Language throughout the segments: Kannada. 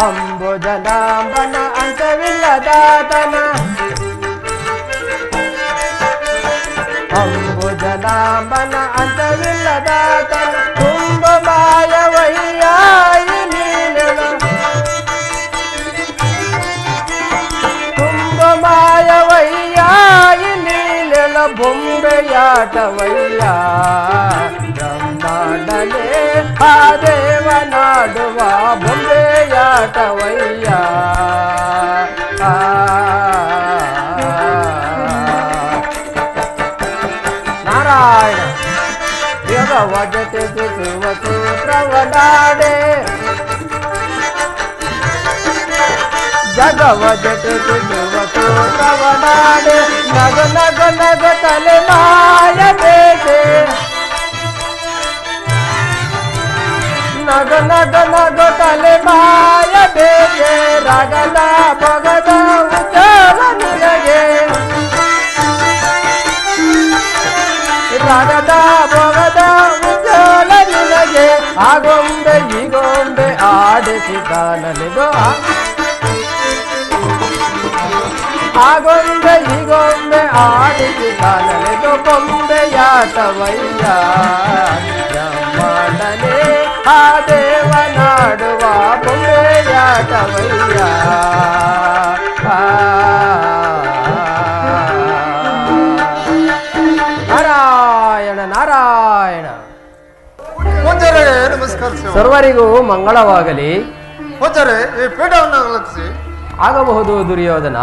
ಅಂಬುಜನಾಂಬನ ಅಂತವಿಲ್ಲದಾತನ ಅಂಬುಜನಾಂಬನ ಅಂತವಿಲ್ಲದಾತನ ತುಂಬ ಮಾಯವಯ್ಯ ತುಂಬ ಮಾಯವಯ್ಯ ನೀಲೆಲ ಬೊಂಬೆಯಾಟವಯ್ಯ ಬ್ರಹ್ಮಾಂಡನೇ ಆ ದೇವನಾಡುವ ಬೊಂಬೆಯಾಟವಯ್ಯ ನಾರಾಯಣ ಯೋಗವ ಜೊತೆ ಸೂತ್ರವನಾಡೆ ಜಗವ ಜೊತೆ ಸೂತ್ರವನಾಡೆ ನಗ ನಗ ನಗ ತಲೆ ಮಾಯ ಬೇಟೆ ನಗ ನಗ ನಗ ತಲೆ ಮಾಯ ಬೇಟೆ ರಗದ ಬಗದ ಉಜ್ಜಲ ನಿನಗೆ ರಗದ ಬಗದ ಉಜ್ಜಲ ನಿನಗೆ ಆಗೊಂಬೆ ಈಗೊಂಬೆ ಆಡಿಸಿದಾನಲಿದು ಆಗೊಂಬೆ ಈಗೊಂಬೆ ಆಡಿಸಿದಾನಲಿದು ಗೊಂಬೆಯಾಟವಯ್ಯ ಬ್ರಹ್ಮಾಂಡನೇ ಆ ದೇವನಾಡುವ ಬೊಂಬೆಯಾಟವಯ್ಯ ನಾರಾಯಣ ನಾರಾಯಣ. ನಮಸ್ಕಾರ. ಸರ್ವರಿಗೂ ಮಂಗಳವಾಗಲಿ. ಈ ಪೀಠವನ್ನು ಲಕ್ಷಿಸಿ ಆಗಬಹುದು ದುರ್ಯೋಧನ.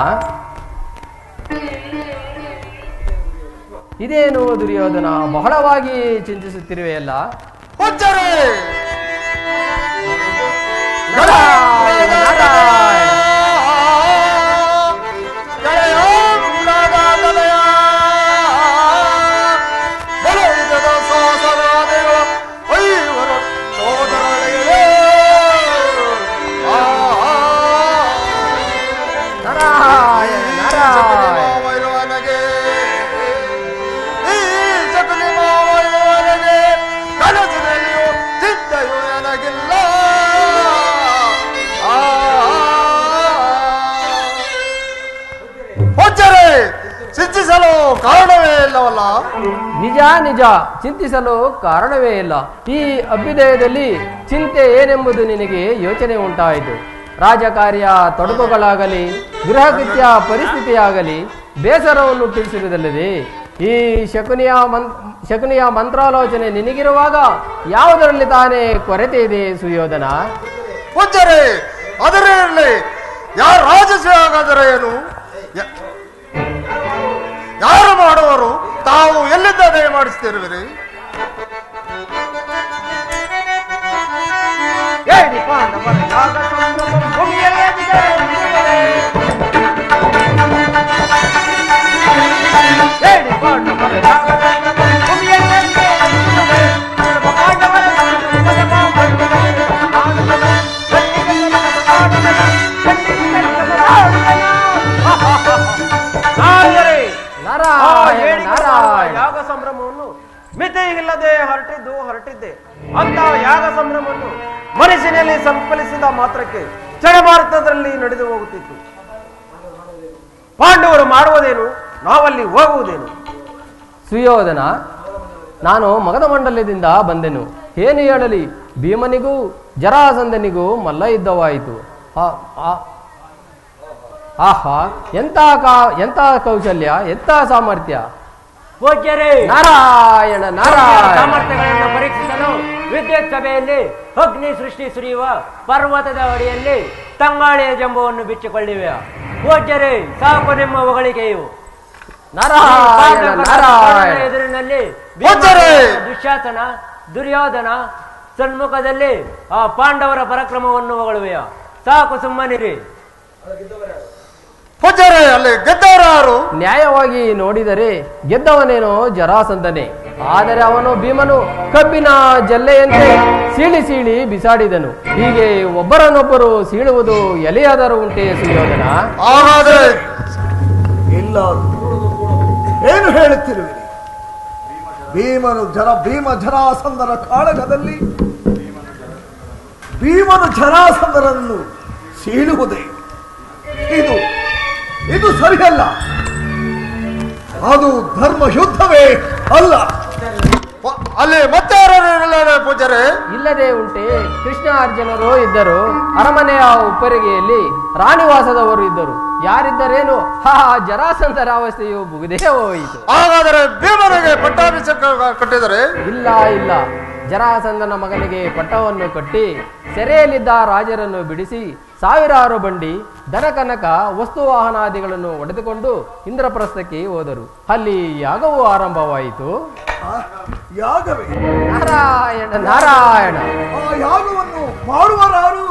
ಇದೇನು ದುರ್ಯೋಧನ, ಬಹಳವಾಗಿ ಚಿಂತಿಸುತ್ತಿರುವೆಯಲ್ಲ. ನಾರಾಯಣ ನಾರಾಯಣ. ಚಿಂತಿಸಲು ಕಾರಣವೇ ಇಲ್ಲವಲ್ಲ. ನಿಜ ನಿಜ, ಚಿಂತಿಸಲು ಕಾರಣವೇ ಇಲ್ಲ. ಈ ಅಭ್ಯುದಯದಲ್ಲಿ ಚಿಂತೆ ಏನೆಂಬುದು ನಿನಗೆ ಯೋಚನೆ ಉಂಟಾಯಿತು. ರಾಜಕಾರ್ಯ ತೊಡಕುಗಳಾಗಲಿ, ಗೃಹಕೃತ್ಯ ಪರಿಸ್ಥಿತಿಯಾಗಲಿ ಬೇಸರವನ್ನು ತಿಳಿಸಿರುವುದಲ್ಲದೆ ಈ ಶಕುನಿಯ ಮಂತ್ರಾಲೋಚನೆ ನಿನಗಿರುವಾಗ ಯಾವುದರಲ್ಲಿ ತಾನೇ ಕೊರತೆ ಇದೆ ಸುಯೋಧನ? ಅದರೇ ಇರಲಿ, ಯಾರು ರಾಜಸೇವಾಗಾದರೆ ಏನು, ಯಾರು ಮಾಡುವರು, ತಾವು ಎಲ್ಲಿದ್ದ ದಯ ಮಾಡಿಸ್ತಿರುವಿರಿ? ಯಾಗ ಸಂಭ್ರಮವನ್ನು ಮಿತಿಯಿಲ್ಲದೆ ಹೊರಟಿದ್ದೆ. ಅಂತ ಯಾಗ ಸಂಭ್ರಮವನ್ನು ಮನಸ್ಸಿನಲ್ಲಿ ಸಂಕಲಿಸಿದ ಮಾತ್ರಕ್ಕೆ ಚಡಭಾರತದಲ್ಲಿ ನಡೆದು ಹೋಗುತ್ತಿತ್ತು. ಪಾಂಡವರು ಮಾಡುವುದೇನು, ನಾವಲ್ಲಿ ಹೋಗುವುದೇನು? ಸುಯೋಧನ, ನಾನು ಮಗಧ ಮಂಡಲದಿಂದ ಬಂದೆನು. ಏನು ಹೇಳಲಿ, ಭೀಮನಿಗೂ ಜರಾಸಂಧನಿಗೂ ಮಲ್ಲ ಯುದ್ಧವಾಯಿತು. ಆಹಾ, ಎಂತ ಕೌಶಲ್ಯ, ಎಂತ ಸಾಮರ್ಥ್ಯ! ನಾರಾಯಣ ನಾರಾಯಣ. ಸಾಮರ್ಥ್ಯಗಳನ್ನು ಪರೀಕ್ಷಿಸಲು ವಿದ್ಯುತ್ ಸಭೆಯಲ್ಲಿ ಅಗ್ನಿ ಸೃಷ್ಟಿ ಸುರಿಯುವ ಪರ್ವತದ ಅಡಿಯಲ್ಲಿ ತಂಗಾಳಿಯ ಜಂಬವನ್ನು ಬಿಚ್ಚಿಕೊಳ್ಳಿವೆ. ಪೂಜ್ಯರೇ, ಸಾಕು ನಿಮ್ಮ ಹೊಗಳಿಕೆಯು. ನಾರಾಯಣ ನಾರಾಯಣ. ಎದುರಿನಲ್ಲಿ ದುಶ್ಯಾಸನ, ದುರ್ಯೋಧನ ಸನ್ಮುಖದಲ್ಲಿ ಆ ಪಾಂಡವರ ಪರಾಕ್ರಮವನ್ನು ಹೊಗಳುವೆಯ. ಸಾಕು, ಸುಮ್ಮನಿರಿ. ಅಲ್ಲಿ ಗೆದ್ದವರಾರು? ನ್ಯಾಯವಾಗಿ ನೋಡಿದರೆ ಗೆದ್ದವನೇನೋ ಜರಾಸಂಧನೆ. ಆದರೆ ಅವನು ಭೀಮನು ಕಬ್ಬಿನ ಜಲ್ಲೆಯಂತೆ ಸೀಳಿ ಬಿಸಾಡಿದನು. ಹೀಗೆ ಒಬ್ಬರನ್ನೊಬ್ಬರು ಸೀಳುವುದು ಎಲೆಯಾದರೂ ಉಂಟೆ ಸುಯೋಧನ? ಇಲ್ಲ, ಏನು ಹೇಳುತ್ತಿರುವಿರಿ? ಭೀಮ ಜರಾಸಂಧನ ಕಾಳಗದಲ್ಲಿ ಭೀಮನು ಜರಾಸಂಧನನ್ನು ಸೀಳುವುದೇ ಇದು ಇದು ಸರಿಯಲ್ಲ. ಅದು ಧರ್ಮ ಯುದ್ಧವೇ ಅಲ್ಲ. ಅಲ್ಲಿ ಮತ್ತೆ ಯಾರು ಪೂಜಾರೆ? ಇಲ್ಲದೆ ಉಂಟೆ. ಕೃಷ್ಣ ಅರ್ಜುನರು ಇದ್ದರು. ಅರಮನೆಯ ಉಪ್ಪರಿಗೆಯಲ್ಲಿ ರಾಣಿವಾಸದವರು ಇದ್ದರು. ಯಾರಿದ್ದರೇನು? ಜರಾಸಂಧರ ಅವಸ್ಥೆಯು ಮುಗಿದೇ ಹೋಯಿತು. ಹಾಗಾದರೆ ಭೀಮನಿಗೆ ಪಟ್ಟಾಭಿಷೇಕ ಕಟ್ಟಿದರೆ? ಇಲ್ಲ ಇಲ್ಲ, ಜರಾಸಂಧನ ಮಗನಿಗೆ ಪಟ್ಟವನ್ನು ಕಟ್ಟಿ ಸೆರೆಯಲ್ಲಿದ್ದ ರಾಜರನ್ನು ಬಿಡಿಸಿ ಸಾವಿರಾರು ಬಂಡಿ ದನಕನಕ ವಸ್ತುವಾಹನಾದಿಗಳನ್ನು ಒಡೆದುಕೊಂಡು ಇಂದ್ರಪ್ರಸ್ಥಕ್ಕೆ ಹೋದರು. ಅಲ್ಲಿ ಯಾಗವು ಆರಂಭವಾಯಿತು. ಯಾಗವೇ? ನಾರಾಯಣ ನಾರಾಯಣ. ಆ ಯಾಗವನ್ನು ಮಾಡುವರಾರು?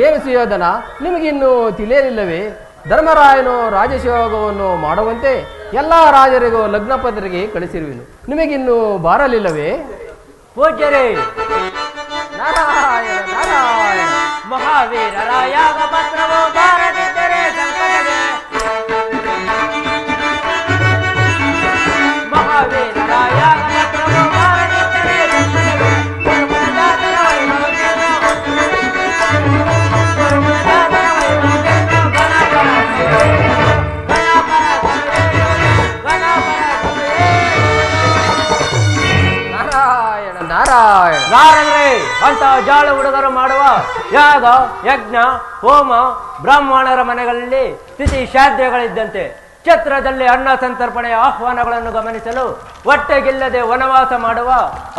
ಏನು ಸುಯೋಧನ, ನಿಮಗಿನ್ನೂ ತಿಳಿಯಲಿಲ್ಲವೇ? ಧರ್ಮರಾಯನು ರಾಜಶೋಗವನ್ನು ಮಾಡುವಂತೆ ಎಲ್ಲಾ ರಾಜರಿಗೂ ಲಗ್ನ ಪತ್ರಿಕೆ ಕಳಿಸಿರುವೆನು. ನಿಮಗಿನ್ನೂ ಬಾರಲಿಲ್ಲವೇ? ಪೂಜ್ಯರೇ, ನಾರಾಯಣ ನಾರಾಯಣ. ಮಹಾವೀರರ ಯಾಗ ಪತ್ರವು ಬಾರದಿದ್ದರೆ ಸಂಕಟವೇ. ಮಹಾವೀರರ ಯಾಗ ಪತ್ರವು ಬಾರದಿದ್ದರೆ ಸಂಕಟವೇ. ನಾರಾಯಣ ನಾರಾಯಣ. ಯಾರಂದ್ರೆ ಅಂತ ಜಾಳ ಹುಡುಗರು ಮಾಡುವ ಯಾಗ ಯಜ್ಞ ಹೋಮ ಬ್ರಾಹ್ಮಣರ ಮನೆಗಳಲ್ಲಿ ತಿಥಿ ಶ್ರಾದ್ದಗಳಿದ್ದಂತೆ ಛತ್ರದಲ್ಲಿ ಅನ್ನ ಸಂತರ್ಪಣೆಯ ಆಹ್ವಾನಗಳನ್ನು ಗಮನಿಸಲು ಹೊಟ್ಟೆಗಿಲ್ಲದೆ ವನವಾಸ ಮಾಡುವ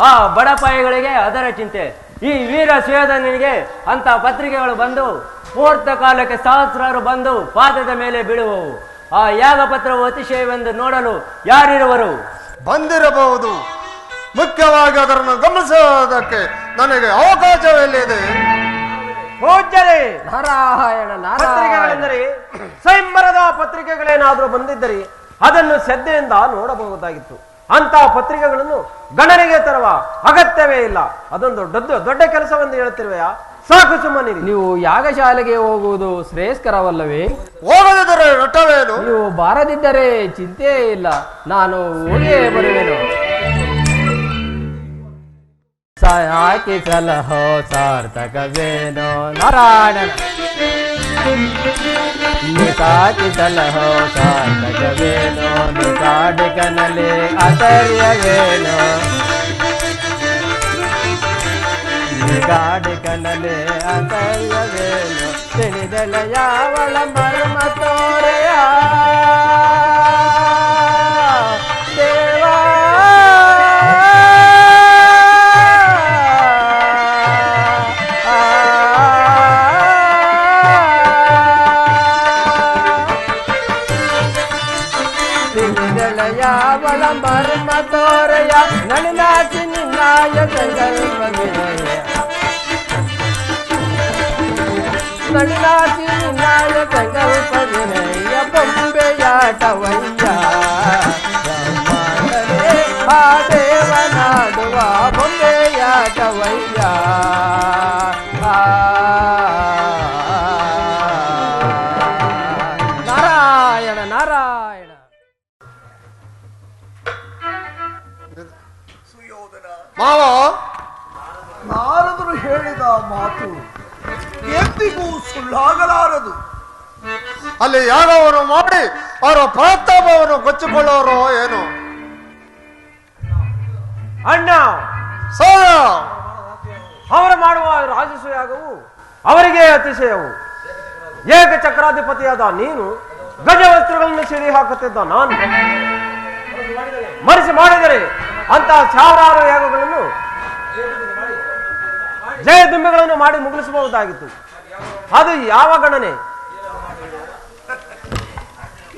ಆ ಬಡಪಾಯಿಗಳಿಗೆ ಅದರ ಚಿಂತೆ. ಈ ವೀರ ಸುಯೋಧನನಿಗೆ ಅಂತ ಪತ್ರಿಕೆಗಳು ಬಂದು ಮುಹೂರ್ತ ಕಾಲಕ್ಕೆ ಸಹಸ್ರಾರು ಬಂದು ಪಾದದ ಮೇಲೆ ಬೀಳುವವು. ಆ ಯಾಗ ಪತ್ರವು ಅತಿಶಯವೆಂದು ನೋಡಲು ಯಾರಿರುವರು? ಬಂದಿರಬಹುದು. ಮುಖ್ಯವಾಗಿ ಅದನ್ನು ಗಮನಿಸುವುದಕ್ಕೆ ನನಗೆ ಅವಕಾಶವೆಲ್ಲಿದೆ? ಪೂಜ್ಯರೇ, ನಾರಾಯಣ ನಾರಾಯಣ. ಪತ್ರಿಕೆಗಳೆಂದರೆ ಸ್ವಯಂವರದ ಪತ್ರಿಕೆಗಳೇನಾದ್ರೂ ಬಂದಿದ್ದರೆ ಅದನ್ನು ಶ್ರದ್ಧೆಯಿಂದ ನೋಡಬಹುದಾಗಿತ್ತು. ಅಂತ ಪತ್ರಿಕೆಗಳನ್ನು ಗಣನೆಗೆ ತರುವ ಅಗತ್ಯವೇ ಇಲ್ಲ. ಅದೊಂದು ದೊಡ್ಡ ಕೆಲಸವೆಂದು ಹೇಳುತ್ತಿರುವೆಯಾ? ಸಾಕು ಸುಮ್ಮನಿರಿ. ನೀವು ಯಾಗಶಾಲೆಗೆ ಹೋಗುವುದು ಶ್ರೇಯಸ್ಕರವಲ್ಲವೇ? ಹೋಗದಿದ್ದರೆ ನಟವೇನು? ನೀವು ಬಾರದಿದ್ದರೆ ಚಿಂತೆಯೇ ಇಲ್ಲ, ನಾನು ಹೋಗಿಯೇ ಬರುವೆನು. ಸಾಕಿ ಸಲಹೋ ಸಾರ್ಥಕವೇನೋ ನಾರಾಯಣ. ಸಾಕಿ ಸಲಹೋ ಸಾರ್ಥಕವೇನೋ ಕಾಡಿಕನಲ್ಲಿ ಆಶ್ಚರ್ಯವೇನೋ. ಗಾಡಿಕನಲ್ಲಿ ಆಶ್ಚರ್ಯವೇನೋ ತಿಳಿದಲ ಯಾವಳ ಮರ್ಮ ತೋರೆಯ ದೇವಾ. ಯಾವಳ ಮರ್ಮ ತೋರೆಯ ನಳಿನಾಚಿ ನಿನ್ನಾಯ ಸಂಕಲ್ಪ ವಿನಯ. ನಳಿನಾಚಿ ನಿನ್ನಾಯ ಸಂಕಲ್ಪ ವಿನಯ ಬೊಂಬೆಯಾಟವಯ್ಯ. ಆ ದೇವನಾಡುವ ಬೊಂಬೆಯಾಟವಯ್ಯ. ನಾರಾಯಣ ನಾರಾಯಣ. ಮಾವ, ನಾರದರು ಹೇಳಿದ ಮಾತು ಎಂದಿಗೂ ಸುಳ್ಳಾಗಲಾರದು. ಅಲ್ಲಿ ಯಾಗವನ್ನು ಮಾಡಿ ಅವರ ಪ್ರತಾಪವನ್ನು ಕೊಚ್ಚಿಕೊಳ್ಳೋರು ಏನು? ಅಣ್ಣ, ಸೌರ ಅವರು ಮಾಡುವ ರಾಜಸು ಯಾಗವು ಅವರಿಗೆ ಅತಿಶಯವು. ಏಕಚಕ್ರಾಧಿಪತಿಯಾದ ನೀನು ಗಜವಸ್ತ್ರಗಳನ್ನು ಸಿಡಿ ಹಾಕುತ್ತಿದ್ದ ನಾನು ಮರೆಸಿ ಮಾಡಿದರೆ ಅಂತ ಸಾವಿರಾರು ಯಾಗಗಳನ್ನು ಜಯದುಂಬಿಗಳನ್ನು ಮಾಡಿ ಮುಗಿಸಬಹುದಾಗಿತ್ತು. ಅದು ಯಾವ ಗಣನೆ?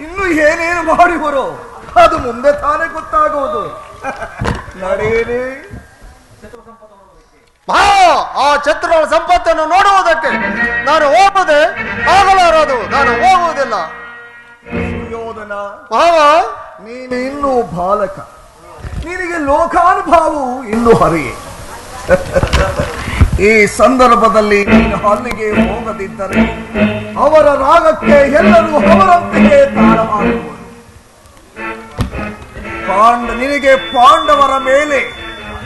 ಇನ್ನು ಏನೇನು ಮಾಡಿಬರೋ ಅದು ಮುಂದೆ ತಾನೇ ಗೊತ್ತಾಗುವುದು. ನಡೆಯಿರಿ. ಆ ಛತ್ರಗಳ ಸಂಪತ್ತನ್ನು ನೋಡುವುದಕ್ಕೆ ನಾನು ಹೋಗದೆ ಆಗಲಾರದು. ನಾನು ಹೋಗುವುದಿಲ್ಲ. ಸುಯೋಧನ, ಮಾವ, ನೀನು ಇನ್ನೂ ಬಾಲಕ. ನಿನಗೆ ಲೋಕಾನುಭವವು ಇನ್ನೂ ಹರಿಯೇ. ಈ ಸಂದರ್ಭದಲ್ಲಿ ನೀನು ಅಲ್ಲಿಗೆ ಹೋಗದಿದ್ದರೆ ಅವರ ರಾಗಕ್ಕೆ ಎಲ್ಲರೂ ಅವರಂತೆಯೇ ತಾಳ ಮಾಡುವರು. ನಿನಗೆ ಪಾಂಡವರ ಮೇಲೆ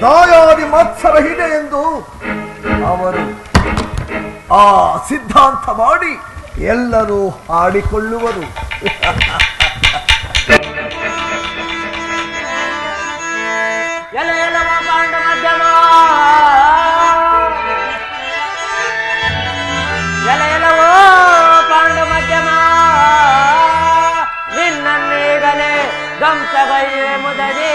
ದಾಯಾದಿ ಮತ್ಸರ ಇದೆ ಎಂದು ಅವರು ಆ ಸಿದ್ಧಾಂತ ಮಾಡಿ ಎಲ್ಲರೂ ಹಾಡಿಕೊಳ್ಳುವರು. ಎಲೆಯಲವ ಪಾಂಡ ಮಧ್ಯಮ ಎಲೆಯಲವೋ ಪಾಂಡ ಮಧ್ಯಮ ನಿನ್ನನ್ನೀಗಲೇ ಧ್ವಂಸಗೈವೆ ಮುದದಿ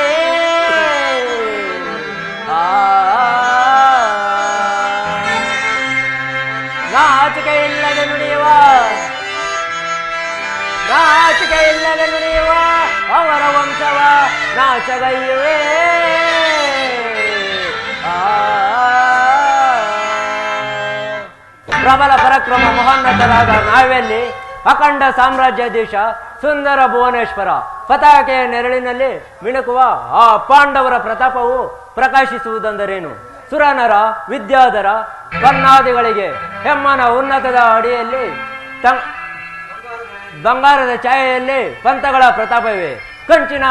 ನಾಚಿಕೆ ಇಲ್ಲದೆ ನುಡಿಯುವ ನಾಚಿಕೆ ಇಲ್ಲದೆ ನುಡಿಯುವ ಅವರ ವಂಶವ ನಾಚಗೈಯುವೆ. ಪ್ರಬಲ ಪರಾಕ್ರಮ ಮಹೋನ್ನತರಾದ ನಾವೆಲ್ಲಿ ಅಖಂಡ ಸಾಮ್ರಾಜ್ಯಾಧೀಶ ಸುಂದರ ಭುವನೇಶ್ವರ ಪತಾಕೆಯ ನೆರಳಿನಲ್ಲಿ ಮಿಣುಕುವ ಆ ಪಾಂಡವರ ಪ್ರತಾಪವು ಪ್ರಕಾಶಿಸುವುದೆಂದರೇನು? ಸುರನರ ವಿದ್ಯಾಧರ ಕರ್ಣಾದಿಗಳಿಗೆ ಹೆಮ್ಮನ ಉನ್ನತದ ಅಡಿಯಲ್ಲಿ ಬಂಗಾರದ ಛಾಯೆಯಲ್ಲಿ ಪಂಥಗಳ ಪ್ರತಾಪವೇ. ಕಂಚಿನ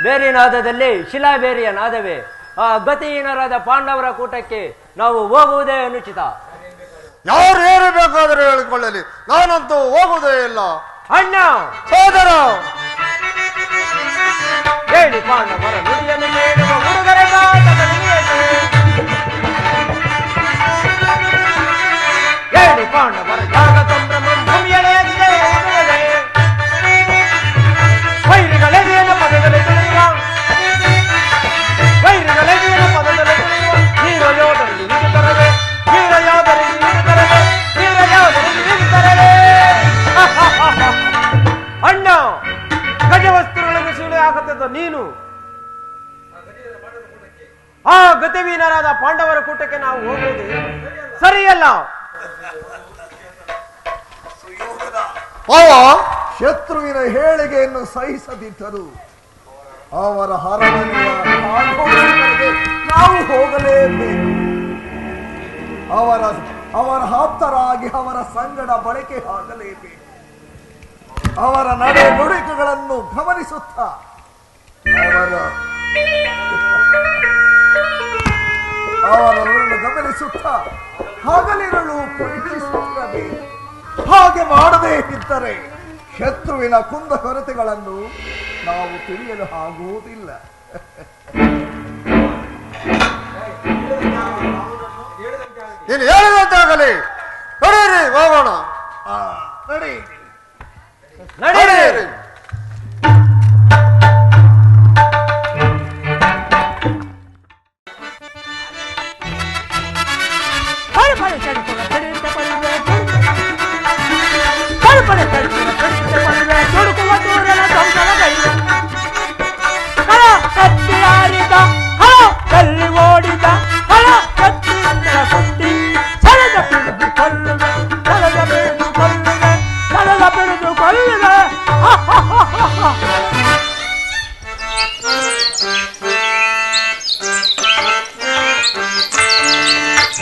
ಬೇರಿನಾದದಲ್ಲಿ ಶಿಲಾಬೇರಿಯ ನಾದವೇ. ಆ ಗತಿಹೀನರಾದ ಪಾಂಡವರ ಕೂಟಕ್ಕೆ ನಾವು ಹೋಗುವುದೇ ಅನುಚಿತ. ಯಾರು ಏನು ಬೇಕಾದರೂ ಹೇಳಿಕೊಳ್ಳಲಿ, ನಾನಂತೂ ಹೋಗುವುದೇ ಇಲ್ಲ. ಅಣ್ಣ ಸೋದರ ಹೇಳಿ ಪಾಂಡವರ ನುಡಿಯನ್ನು ಕೇಳುವ ಹುಡುಗರೆ ಮಾತನಾಡಿಯೇನು? ಹೇಳಿ ಪಾಂಡವರ ಜಾಗ ಸಂಭ್ರಮ ಭೂಮಿಯಳೆಯದಿದೆ ವೈರಿಗಳೆದೇನ ಪದದಲ್ಲಿ ತುಳಿಯುವ ವೈರಿಗಳೆದೇನ ಪದದಲ್ಲಿ ತುಳಿಯುವ ಹೀರೋ ಯೋಧರಿಗೆ ಇದು ತರದೆ ವೀರ ಯೋಧರಿಗೆ ಇದು ತರದೆ ವೀರ ಯೋಧರಿಗೆ ಇದು ತರದೆ. ಅಣ್ಣ ಗಜವಸ್ತ್ರಗಳನ್ನು ಸೀಳೆ ಹಾಕುತ್ತಿದ್ದ ನೀನು ಆ ಗತಿವೀನರಾದ ಪಾಂಡವರ ಕೂಟಕ್ಕೆ ನಾವು ಹೋಗುವುದು ಸರಿಯಲ್ಲ. ಶತ್ರುವಿನ ಹೇಳಿಕೆಯನ್ನು ಸಹಿಸದಿದ್ದರು ಅವರ ಹರಮನೆಯ ಆಘೋಷಗಳಿಗೆ ನಾವು ಹೋಗಲೇಬೇಕು. ಅವರ ಆಪ್ತರಾಗಿ ಅವರ ಸಂಗಡ ಬಳಕೆ ಆಗಲೇಬೇಕು. ಅವರ ನಡೆ ನುಡಿಕೆಗಳನ್ನು ಗಮನಿಸುತ್ತಾ ಅವರನ್ನು ಗಮನಿಸುತ್ತಾ ಹಗಲಿರಲು ಪರೀಕ್ಷಿಸುತ್ತಿರಬೇಕು. ಹಾಗೆ ಮಾಡದೇ ಇದ್ದರೆ ಶತ್ರುವಿನ ಕುಂದ ಕೊರತೆಗಳನ್ನು ನಾವು ತಿಳಿಯಲು ಆಗುವುದಿಲ್ಲ. ನೀನು ಹೇಳಿದಂತಾಗಲಿ. ನಡೆಯಿರಿ, ಹೋಗೋಣ. ನಡೆಯಿರಿ. ನಡೆಯಿರಿ.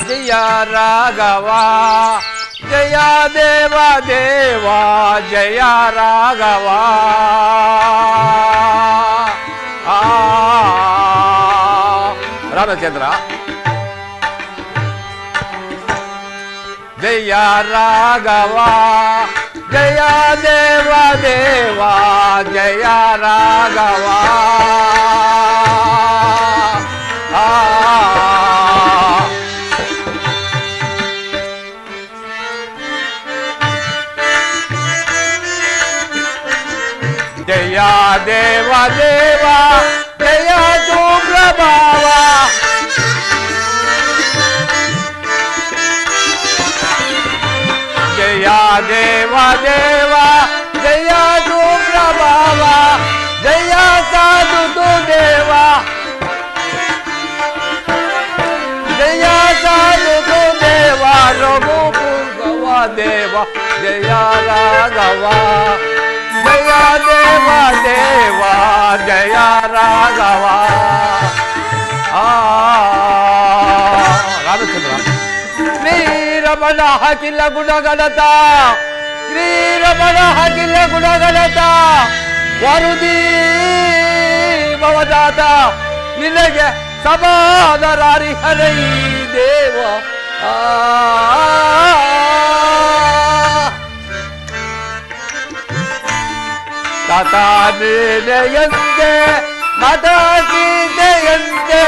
ಜಯ ರಾಘವ ಜಯ ದೇವ ದೇವ ಜಯ ರಾಘವ ರಾಮಚಂದ್ರ ಜಯ ರಾಘವ ಜಯ ದೇವ ದೇವ ಜಯ ರಾಘವ ಜಯ ದೇವ ದೇವ ಜಯ ಸುಪ್ರಭಾವ ಜಯ ದೇವ ದೇವ ಜಯ ಸುಪ್ರಭಾವ ಜಯ ಸಾಧು ದೇವ ಜಯ ಸಾಧು ದೇವ ರಘುಪುಂಗವ ದೇವ ಜಯ ರಾಘವ ಜಯ ದೇವ ದೇವ ಜಯ ರಾಘವ ರಾಮಚಂದ್ರ ಶ್ರೀರಮಣ ಹಕಿಲ ಗುಣಗಣತ ಶ್ರೀರಮಣ ಹಕಿಲ ಗುಣಗಣತ ವರುದಿ ಭವದಾತ ನಿನಗೆ ಸಮಾನರಾರಿ ಹರೈ ದೇವ ತಾತಾನೇನೆಯಂತೆ ಮದಾಸೀತೆಯಂತೆ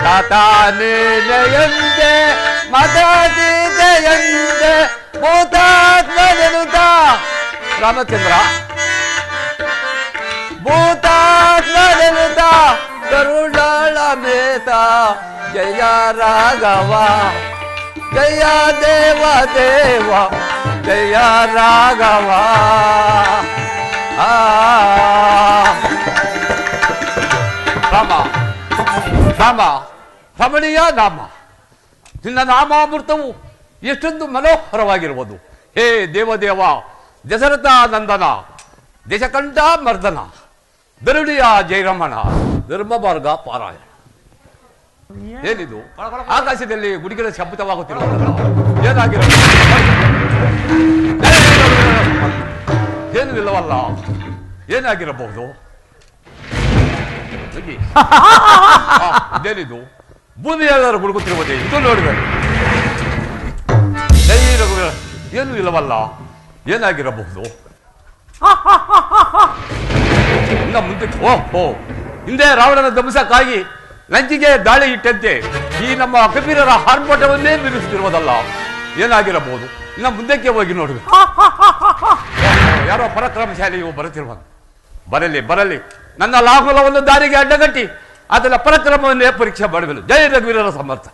ತಾತಾನೇನೆಯಂತೆ ಮದಾಸೀತೆಯಂತೆ ಭೂತಾತ್ಮನೆನುತ ರಾಮಚಂದ್ರ ಭೂತಾತ್ಮನೆನುತ ಕರುಣಾಳಮೇತ ಜಯ ರಾಘವ ಜಯ ದೇವ ದೇವ ಜಯ ರಾಘವ ರಾಮ ರಾಮ ರಮಣೀಯ ನಾಮ ನಿನ್ನ ನಾಮಾಮೃತವು ಎಷ್ಟೊಂದು ಮನೋಹರವಾಗಿರುವುದು. ಹೇ ದೇವದೇವ ದಶರಥ ನಂದನ ದೇಶಕಂಠ ಮರ್ದನ ಧರುಣಿಯ ಜಯರಮಣ ಧರ್ಮ ಮಾರ್ಗ ಪಾರಾಯಣ. ಏನಿದು ಆಕಾಶದಲ್ಲಿ ಗುಡಿಗಳ ಶಬ್ದವಾಗುತ್ತಿರುವುದಲ್ಲ, ಏನಾಗಿರಬಹುದು? ಏನು ಇಲ್ಲವಲ್ಲ, ಏನಾಗಿರಬಹುದು? ಇದೇನಿದು ಭೂಮಿಯೆಲ್ಲರೂ ಗುಡುಗುತ್ತಿರುವುದೇ, ಇದು ನೋಡಬೇಕು. ಏನು ಇಲ್ಲವಲ್ಲ, ಏನಾಗಿರಬಹುದು? ಇನ್ನ ಮುಂದಕ್ಕೆ ಓಹೋ, ಹಿಂದೆ ರಾವಣನ ಧ್ವಂಸಕ್ಕಾಗಿ ಲಂಚಿಗೆ ದಾಳಿ ಇಟ್ಟಂತೆ ಈ ನಮ್ಮ ಕಬೀರರ ಆರ್ಭಟವನ್ನೇ ಮೀರಿಸುತ್ತಿರುವುದಲ್ಲ, ಏನಾಗಿರಬಹುದು? ಇನ್ನ ಮುಂದಕ್ಕೆ ಹೋಗಿ ನೋಡಬೇಕು. ಯಾರೋ ಪರಾಕ್ರಮಶಾಲಿಯು ಬರುತ್ತಿರುವ ಬರಲಿ ಬರಲಿ, ನನ್ನ ಲಾಹುಲವನ್ನು ದಾರಿಗೆ ಅಡ್ಡಗಟ್ಟಿ ಅದರ ಪರಾಕ್ರಮವನ್ನೇ ಪರೀಕ್ಷೆ ಮಾಡಬೇಕು. ಜಯ ರಘುವೀರರ ಸಮರ್ಥ.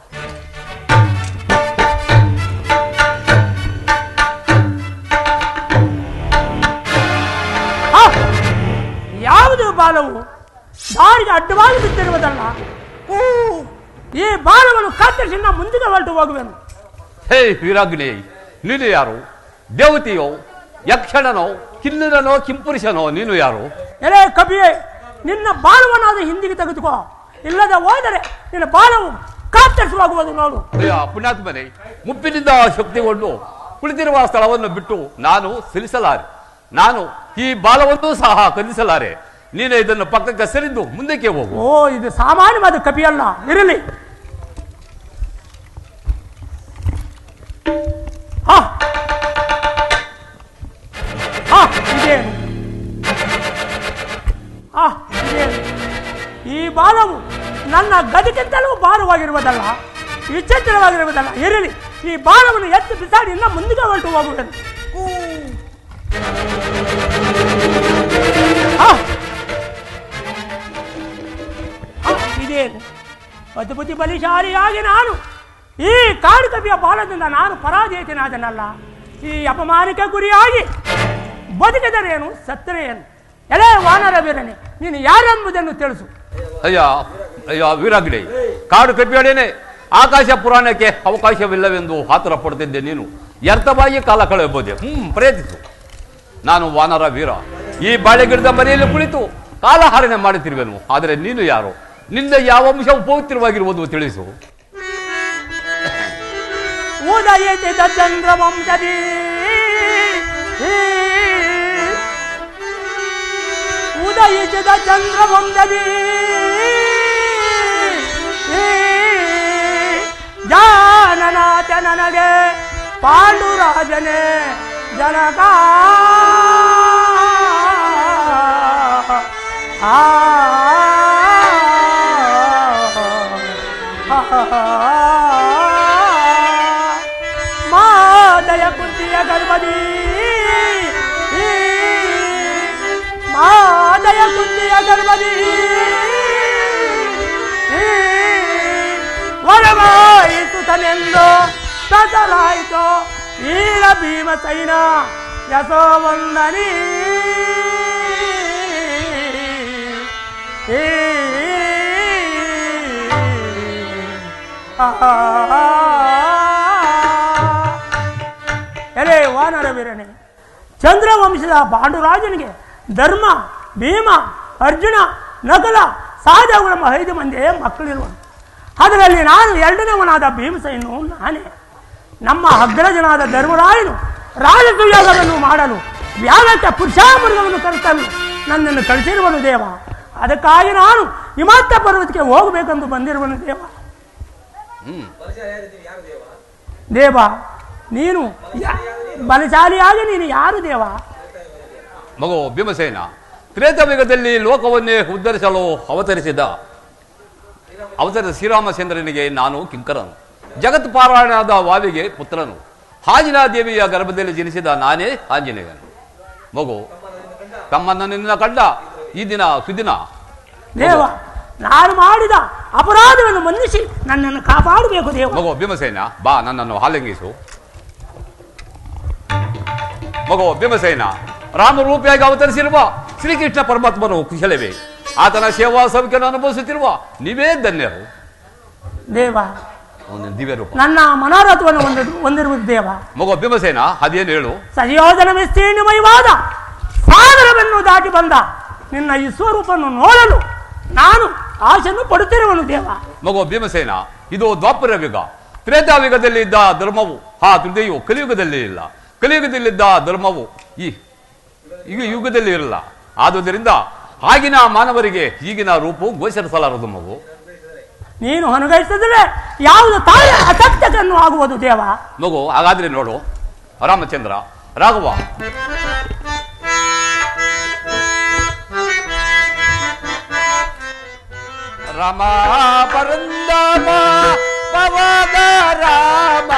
ಯಾವುದು ಬಾಲವು ದಾರಿಗೆ ಅಡ್ಡವಾಗಿ ಬಿದ್ದಿರುವುದಲ್ಲ, ಈ ಬಾಲವನ್ನು ಕತ್ತರಿಸಿ ಮುಂದಿಗೆ ಹೊರಟು ಹೋಗುವೆನು. ಹೇ ವೀರಾಗ್ನೇ, ನೀನು ಯಾರು? ದೇವತೆಯೋ, ಯಕ್ಷಣನೋ, ಕಿನ್ನರನೋ, ಕಿಂಪುರುಷನೋ? ನೀನು ಯಾರು? ಎಲೆ ಕಪಿಯೇ, ನಿನ್ನ ಬಾಲವನ್ನಾದ ಹಿಂದಿಗೆ ತೆಗೆದುಕೋ, ಇಲ್ಲದೆ ಹೋದರೆ ನಿನ್ನ ಬಾಲವು ಕತ್ತರಿಸುವಾಗುವುದು ನೋಡು. ಅಯ್ಯ ಪುಣ್ಯಾತ್ಮನೇ, ಮುಪ್ಪಿನಿಂದ ಶಕ್ತಿಗೊಂಡು ಕುಳಿತಿರುವ ಸ್ಥಳವನ್ನು ಬಿಟ್ಟು ನಾನು ಸರಿಸಲಾರೆ. ನಾನು ಈ ಬಾಲವನ್ನು ಸಹ ಕಲಿಸಲಾರೆ. ನೀನು ಇದನ್ನು ಪಕ್ಕಕ್ಕೆ ಸರಿದು ಮುಂದಕ್ಕೆ ಹೋಗು. ಓ, ಇದು ಸಾಮಾನ್ಯವಾದ ಕಪಿಯಲ್ಲ, ಇರಲಿ. ಇದೇನು ಈ ಬಾಲವು ನನ್ನ ಗದಿಗಿಂತಲೂ ಭಾರವಾಗಿರುವುದಲ್ಲ, ವಿಚಿತ್ರವಾಗಿರುವುದಲ್ಲ. ಇರಲಿ, ಈ ಬಾಲವನ್ನು ಎತ್ತಿ ಬಿಸಾಡಿ ಇನ್ನ ಮುಂದಿಗೆ ಹೊರಟು ಹೋಗುವೆನು. ಇದೇನು ಅದ್ಭುತ ಬಲಿಶಾಲಿಯಾಗಿ ನಾನು ಈ ಕಾಡು ಕಪಿಯ ಬಾಲದಿಂದ ನಾನು ಪರಾಜಯಿತನಾದನಲ್ಲ. ಈ ಅಪಮಾನಕ್ಕೆ ಗುರಿಯಾಗಿ ಬದುಕಿದರೇನು ಸತ್ತರೇನು? ಎಲೆ ವಾನರ ವೀರನೇ, ನೀನು ಯಾರೆಂಬುದನ್ನು ತಿಳಿಸು. ಅಯ್ಯ ಅಯ್ಯ ವೀರಾಗ್ನೇ, ಕಾಡು ಕಪಿಯೊಡನೆ ಆಕಾಶ ಪುರಾಣಕ್ಕೆ ಅವಕಾಶವಿಲ್ಲವೆಂದು ಆತುರ ಪಡ್ತಿದ್ದೆ. ನೀನು ವ್ಯರ್ಥವಾಗಿ ಕಾಲ ಕಳೆಯಬಹುದೇ? ಪ್ರಯತ್ನಿಸು. ನಾನು ವಾನರ ವೀರ, ಈ ಬಾಳೆಗಿಡದ ಮನೆಯಲ್ಲಿ ಕುಳಿತು ಕಾಲಹರಣೆ ಮಾಡುತ್ತಿರುವೆನು. ಆದರೆ ನೀನು ಯಾರು? ನಿಂದ ಯಾವ ಅಂಶವು ಪವಿತ್ರವಾಗಿರುವುದು ತಿಳಿಸು. ಉದಯಿಸಿದ ಚಂದ್ರವಂಶದಿ ಉದಯಿಸಿದ ಚಂದ್ರವಂಶದಿ ಜಾನನಾಥ ನನಗೆ ಪಾಂಡುರಾಜನೇ ಜನಕ ಮಾದಯ ಕುಂತಿಯ ಗರ್ಭದಿ ಮಾದಯ ಕುಂತಿಯ ಗರ್ಭದಿ ವರವಾಯಿಸುತ್ತನೆಂದು ಸಸಲಾಯಿತು ವೀರ ಭೀಮಸೈನ ಯಶೋವಂದನಿ. ಎಲೆ ವಾನರ ವೀರನೇ, ಚಂದ್ರವಂಶದ ಪಾಂಡುರಾಜನಿಗೆ ಧರ್ಮ, ಭೀಮ, ಅರ್ಜುನ, ನಕಲ, ಸಹದೇವ 5 ಮಂದಿ ಮಕ್ಕಳಿರುವರು. ಅದರಲ್ಲಿ ನಾನು 2ನೇವನಾದ ಭೀಮಸೇನು ನಾನೇ. ನಮ್ಮ ಅಗ್ರಜನಾದ ಧರ್ಮರಾಯನು ರಾಜಸುಯೋಗವನ್ನು ಮಾಡಲು ವ್ಯಾಳಕ್ಕೆ ಪುರುಷಾಮೃಗವನ್ನು ಕರೆತಲು ನನ್ನನ್ನು ಕಳಿಸಿರುವನು ದೇವ. ಅದಕ್ಕಾಗಿ ನಾನು ಹಿಮಾಲಯ ಪರ್ವತಕ್ಕೆ ಹೋಗಬೇಕೆಂದು ಬಂದಿರುವನು ದೇವ. ದೇವ ನೀನು ಬಲಶಾಲಿಯಾಗಿ ನೀನು ಯಾರು ದೇವ? ಮಗು ಭೀಮಸೇನ, ತ್ರೇತಾಯುಗದಲ್ಲಿ ಲೋಕವನ್ನೇ ಉದ್ಧರಿಸಲು ಅವತರಿಸಿದ ಶ್ರೀರಾಮಚಂದ್ರನಿಗೆ ನಾನು ಕಿಂಕರನು, ಜಗತ್ ಪಾರಾಯಣಾದ ವಾವಿಗೆ ಪುತ್ರನು, ಆಂಜನಾದೇವಿಯ ಗರ್ಭದಲ್ಲಿ ಜನಿಸಿದ ನಾನೇ ಆಂಜನೇಯನು. ಮಗು, ತಮ್ಮನ್ನು ನಿನ್ನ ಕಂಡ ಈ ದಿನ ಸುದಿನ. ದೇವ, ನಾನು ಮಾಡಿದ ಅಪರಾಧವನ್ನು ಮನ್ನಿಸಿ ನನ್ನನ್ನು ಕಾಪಾಡಬೇಕು ದೇವ. ಮಗು ಭೀಮಸೇನ, ಬಾ ನನ್ನನ್ನು ಆಲಿಂಗಿಸು. ಮಗು ಭೀಮಸೇನ, ರಾಮರೂಪಿಯಾಗಿ ಅವತರಿಸಿರುವ ಶ್ರೀಕೃಷ್ಣ ಪರಮಾತ್ಮನು ಕುಶಲವೇ? ಆತನ ಸೇವಾ ಸೌಖ್ಯವನ್ನು ಅನುಭವಿಸುತ್ತಿರುವ ನೀವೇ ಧನ್ಯರು. ದೇವ, ದಿವ್ಯ ರೂಪ ನನ್ನ ಮನೋರಥವನ್ನು ಹೊಂದಿರುವುದು ದೇವ. ಮಗು ಭೀಮಸೇನ, ಅದೇನು ಹೇಳು? ಸಹಯೋಜನ ವಿಸ್ತೀರ್ಣಮಯವಾದ ಸಾಗರವನ್ನು ದಾಟಿ ಬಂದ ನಿನ್ನ ಈ ಸ್ವರೂಪವನ್ನು ನೋಡಲು ನಾನು ಆಶೆಯನ್ನು ಪಡುತ್ತಿರುವನು ದೇವ. ಮಗು ಭೀಮಸೇನ, ಇದು ದ್ವಾಪರ ಯುಗ. ತ್ರೇತಾಯುಗದಲ್ಲಿ ಇದ್ದ ಧರ್ಮವು ಆ ತೃತೀಯು ಕಲಿಯುಗದಲ್ಲಿ ಇಲ್ಲ. ಕಲಿಯುಗದಲ್ಲಿದ್ದ ಧರ್ಮವು ಈ ಯುಗದಲ್ಲಿ ಇರಲ್ಲ. ಆದುದರಿಂದ ಆಗಿನ ಮಾನವರಿಗೆ ಈಗಿನ ರೂಪವು ಗೋಚರಿಸಲಾರದು. ಮಗು, ನೀನು ಅನುಗಹಿಸಿದರೆ ಯಾವುದು ತಾಯಿ ಅಸತ್ಯಕನ್ನು ಆಗುವುದು ದೇವ. ಮಗು, ಹಾಗಾದ್ರೆ ನೋಡು, ರಾಮಚಂದ್ರ, ರಾಘವ, ರಾಮ ಪರಂದಾಮ ಪವನ ರಾಮ,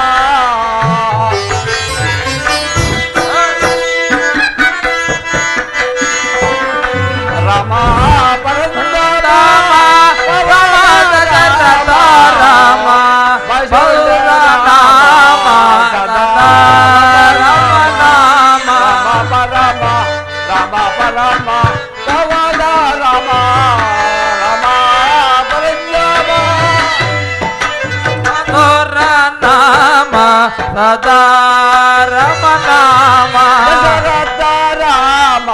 ರಾಮ ಪರಂದಾಮ ಪವನ ರಾಮ, ಬಲರಾಮ ಸದಾ ರಾಮ ನಾಮ, ರಾಮ ರಾಮ ಪರಮ ಪವನ ರಾಮ, ರಾಮ ಪರಂದಾಮ ನಾಮ ಸದಾ ರಾಮ ನಾಮ, ದಶರಥ ರಾಮ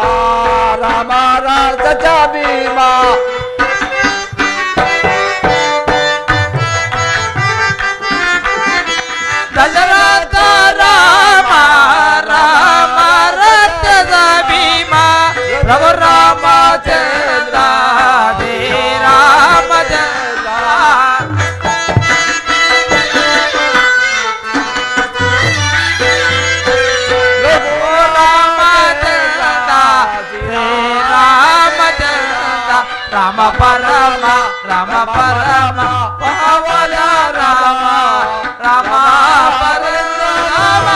ರಾಮ ರಾಜ ಭೀಮ, ದಶರಥ ರಾಮ ರಾಮ ರಥದ ಭೀಮ, ರಘು ರಾಮಚಂದ್ರ ದೇ ರಾಮಚಂದ್ರ, ರಘು ರಾಮಚಂದ್ರ ದೇ ರಾಮಚಂದ್ರ, ರಾಮ ಪರಮ ಪವನ ರಾಮ, ರಾಮ ಪರಮ.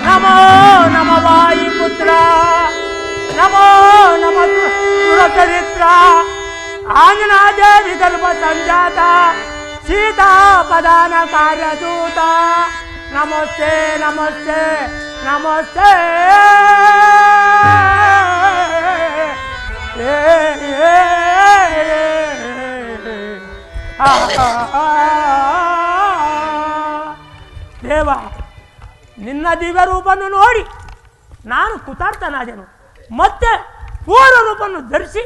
ನಮೋ ನಮ ವಾಯುಪುತ್ರ, ನಮೋ ನಮ ಸುರಚರಿತ್ರ, ಆಂಜನಾದೇವಿ ಗರ್ಭ ಸಂಜಾತ, ಸೀತಾಪದಾನ ಕಾರ್ಯದೂತ, ನಮಸ್ತೆ ನಮಸ್ತೆ ನಮಸ್ತೆ. ದೇವ, ನಿನ್ನ ದಿವ್ಯ ರೂಪವನ್ನು ನೋಡಿ ನಾನು ಕೃತಾರ್ಥನಾದೆನು. ಮತ್ತೆ ಪೂರ್ವ ರೂಪವನ್ನು ಧರಿಸಿ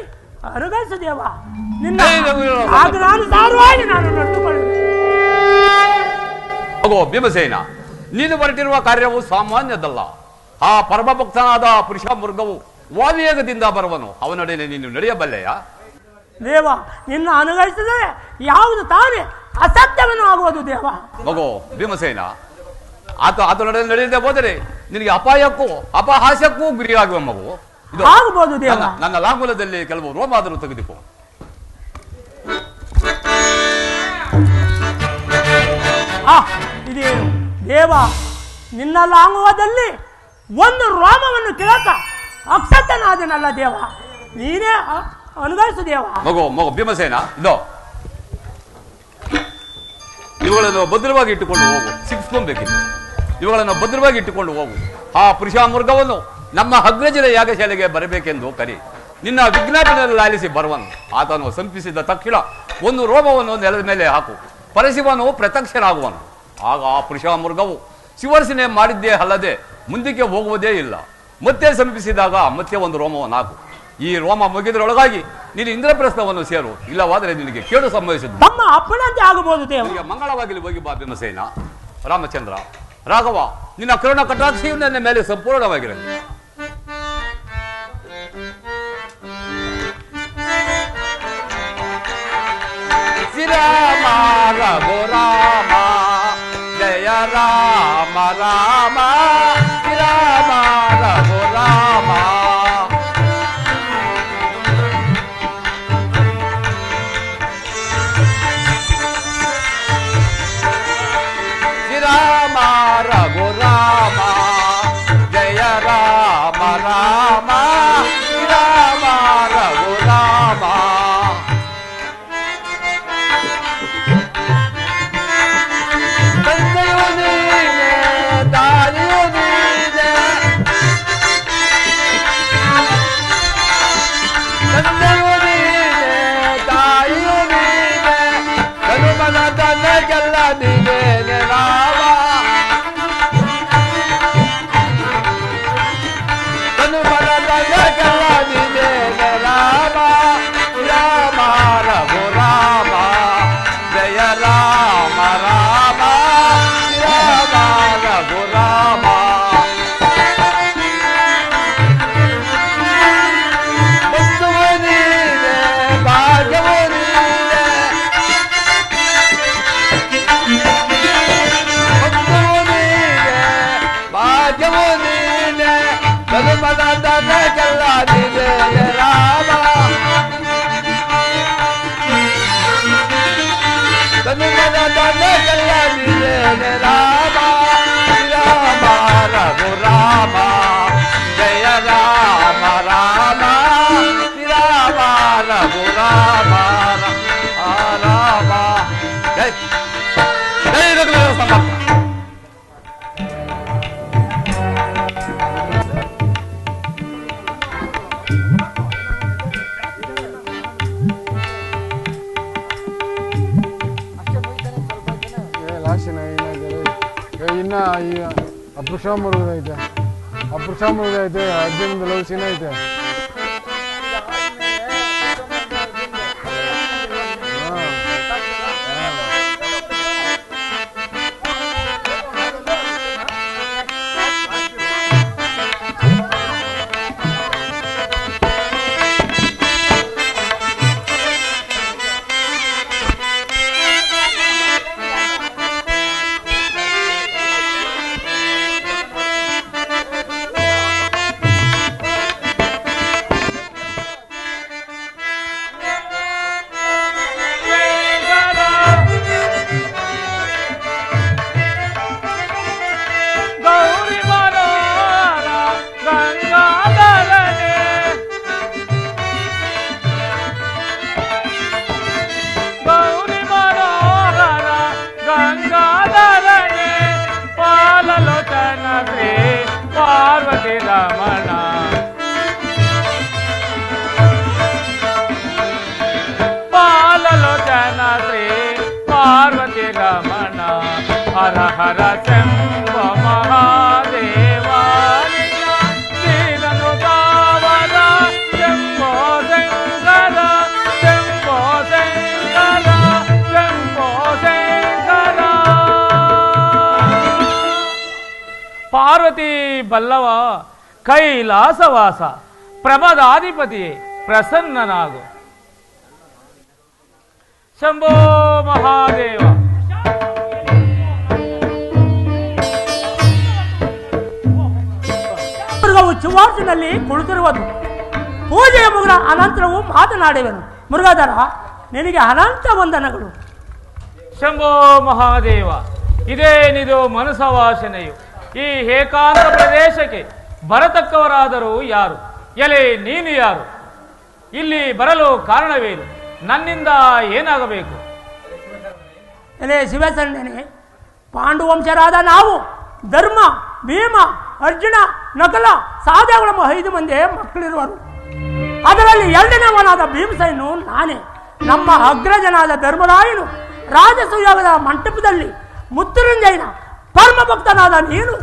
ಅನುಗರಿಸು ದೇವ. ನಿನ್ನ ಆಗ ನಾನು ಸಾರವಾಗಿ ನಾನು ನಡೆದುಕೊಳ್ಳುವೆ. ಮಗು ಭೀಮಸೇನ, ನೀನು ಹೊರಟಿರುವ ಕಾರ್ಯವು ಸಾಮಾನ್ಯದಲ್ಲ. ಆ ಪರಮ ಭಕ್ತನಾದ ಪುರುಷ ಮೃಗವು ವಾವೇಗದಿಂದ ಬರುವನು, ಅವನೊಡನೆ ನೀನು ನಡೆಯಬಲ್ಲೆಯಾ? ದೇವ, ನಿನ್ನ ಅನುಗರಿಸಿದರೆ ಯಾವುದು ತಾನೇ ಅಸತ್ಯವನ್ನು ಆಗುವುದು ದೇವ. ಮಗು ಭೀಮಸೇನ, ಆತನೊಡನೆ ನಡೆಯದೆ ಹೋದರೆ ನಿನಗೆ ಅಪಾಯಕ್ಕೂ ಅಪಹಾಸ್ಯಕ್ಕೂ ಗುರಿಯಾಗುವ. ಮಗು, ಇದು ಆಗಬಹುದು ದೇವ. ನನ್ನ ಲಾಂಗುಲದಲ್ಲಿ ಕೆಲವು ರೋಮಾದರೂ ತೆಗೆದುಕೋ. ಇದೇನು ದೇವ, ನಿನ್ನ ಲಾಂಗುವದಲ್ಲಿ ಒಂದು ರೋಮವನ್ನು ಕಿಳಕ ಅಕ್ಷತನಾದನಲ್ಲ ದೇವ. ನೀನೇ ಅನುಗರಿಸು ದೇವ. ಮಗು ಭೀಮಸೇನ, ಇವುಗಳನ್ನು ಭದ್ರವಾಗಿ ಇಟ್ಟುಕೊಂಡು ಹೋಗು. ಸಿಕ್ಸ್ಕೊಬೇಕಿತ್ತು. ಇವುಗಳನ್ನು ಭದ್ರವಾಗಿ ಇಟ್ಟುಕೊಂಡು ಹೋಗು. ಆ ಪುರುಷ ಮೃಗವನ್ನು ನಮ್ಮ ಅಗ್ರಜರ ಯಾಗಶಾಲೆಗೆ ಬರಬೇಕೆಂದು ಕರಿ. ನಿನ್ನ ವಿಜ್ಞಾಪನೆಯಲ್ಲಿ ಆಲಿಸಿ ಬರುವನು. ಆತನು ಸಂಪಿಸಿದ ತಕ್ಷಣ ಒಂದು ರೋಮವನ್ನು ನೆಲದ ಮೇಲೆ ಹಾಕು. ಪರಶಿವನು ಪ್ರತ್ಯಕ್ಷನಾಗುವನು. ಆಗ ಆ ಪುರುಷ ಮೃಗವು ಶಿವರ್ಸನೆ ಮಾಡಿದ್ದೇ ಅಲ್ಲದೆ ಮುಂದಕ್ಕೆ ಹೋಗುವುದೇ ಇಲ್ಲ. ಮತ್ತೆ ಸಂಪಿಸಿದಾಗ ಮತ್ತೆ ಒಂದು ರೋಮವನ್ನು ಹಾಕು. ಈ ರೋಮ ಮುಗಿದರೊಳಗಾಗಿ ನೀನು ಇಂದ್ರಪ್ರಸ್ಥವನ್ನು ಸೇರು, ಇಲ್ಲವಾದರೆ ನಿನಗೆ ಕೇಡು ಸಂಭವಿಸಿದ್ದು. ನಮ್ಮ ಅಪ್ಪನಂತೆ ಆಗಬಹುದು ದೇವ. ಮಂಗಳವಾಗಿ ಹೋಗಿ ಬಾ ಭೀಮಸೇನ. ರಾಮಚಂದ್ರ, ರಾಘವ, ನಿನ್ನ ಕರುಣ ಕಟಾಕ್ಷೆಯು ನನ್ನ ಮೇಲೆ ಸಂಪೂರ್ಣವಾಗಿರಲಿ. ರಾಮ ಶ್ರೀರಾಮ ರಘುರಾಮ ಶ್ರೀರಾಮ ರಘುರಾಮ ಜಯ ರಾಮ ರಾಮ ಶ್ರೀರಾಮ ರಘುರಾಮ ತಂದೆಯು ನೀನೆ ತಾಯಿಯು ನೀನೆ ತಂದೆಯು ನೀನೆ ತಾಯಿಯು ನೀನೆ ತನುಮನ ತನಗೆಲ್ಲ ನೀನೇನೆ ರಾಮ ತನುಮನ ತನಗೆಲ್ಲ ನೀನೇನೆ ರಾಮ ರಾಮ ರಘುರಾಮ ಜಯ ರಾಮ ರಾಮ ರಾಮ ರಘುರಾಮ ಬಂಧುವು ನೀನೆ ಭಾಗ್ಯವು ನೀನೆ ಬಂಧುವು ನೀನೆ ಭಾಗ್ಯವು ನೀನೆ ಧರ್ಮದ ತನಗೆಲ್ಲ ನೀನೆ ರಾಮ ಧರ್ಮದ ತನಗೆಲ್ಲ ನೀನೆ ರಾಮ ಶ್ರೀರಾಮ ರಘುರಾಮ ಜಯ ರಾಮ ರಾಮ ಶ್ರೀರಾಮ ರಘುರಾಮ ರಾಮ ಜೈ ಜೈ ರಘುವೀರ ಸಮರ್ಥ. ಇನ್ನ ಈ ಅಪೃಷ ಮುರುಗೈತೆ ಅರ್ಜುನದ ಲವ್ ಸೀನ್ ಐತೆ. ಪಾರ್ವತಿ ರಮಣ ಪಾಲಲೋಚನ ಶ್ರೀ ಪಾರ್ವತಿ ರಮಣ ಹರ ಹರ ಶಂಭ ಮಹಾದೇವ ಶ್ರೀರನು ದಾವರ ಶಂಭೋ ಶಂಕರ ಶಂಭೋ ಶಂಕರ ಶಂಭೋ ಶಂಕರ. ಪಾರ್ವತಿ ಬಲ್ಲವ ಕೈಲಾಸವಾಸ ಪ್ರಮದಾಧಿಪತಿಯೇ ಪ್ರಸನ್ನನಾಗು. ಶಂಭೋ ಮಹಾದೇವ. ಚುವಾರ್ಚಿನಲ್ಲಿ ಕುಳಿತಿರುವುದು ಪೂಜೆಯ ಮುಗಿದ ಅನಂತರವೂ ಮಾತನಾಡುವೆನು. ಮುರುಘಾಧರ, ನಿನಗೆ ಅನಂತ ವಂದನಗಳು. ಶಂಭೋ ಮಹಾದೇವ, ಇದೇನಿದು ಮನಸ ವಾಸನೆಯು. ಈ ಏಕಾಂತ ಪ್ರದೇಶಕ್ಕೆ ಬರತಕ್ಕವರಾದರೂ ಯಾರು? ಎಲೆ ನೀನು ಯಾರು? ಇಲ್ಲಿ ಬರಲು ಕಾರಣವೇನು? ನನ್ನಿಂದ ಏನಾಗಬೇಕು? ಎಲೆ ಶಿವಸಂಡನೆ, ಪಾಂಡುವಂಶರಾದ ನಾವು ಧರ್ಮ, ಭೀಮ, ಅರ್ಜುನ, ನಕಲ, ಸಹದೇವಗಳ 5 ಮಂದಿ ಮಕ್ಕಳಿರುವರು. ಅದರಲ್ಲಿ 2ನೇವನಾದ ಭೀಮಸೇನು ನಾನೇ. ನಮ್ಮ ಅಗ್ರಜನಾದ ಧರ್ಮರಾಯನು ರಾಜಸುಯೋಗದ ಮಂಟಪದಲ್ಲಿ ಮುತ್ತುರಂಜಯನ ಪರಮ ಭಕ್ತನಾದ ನೀನು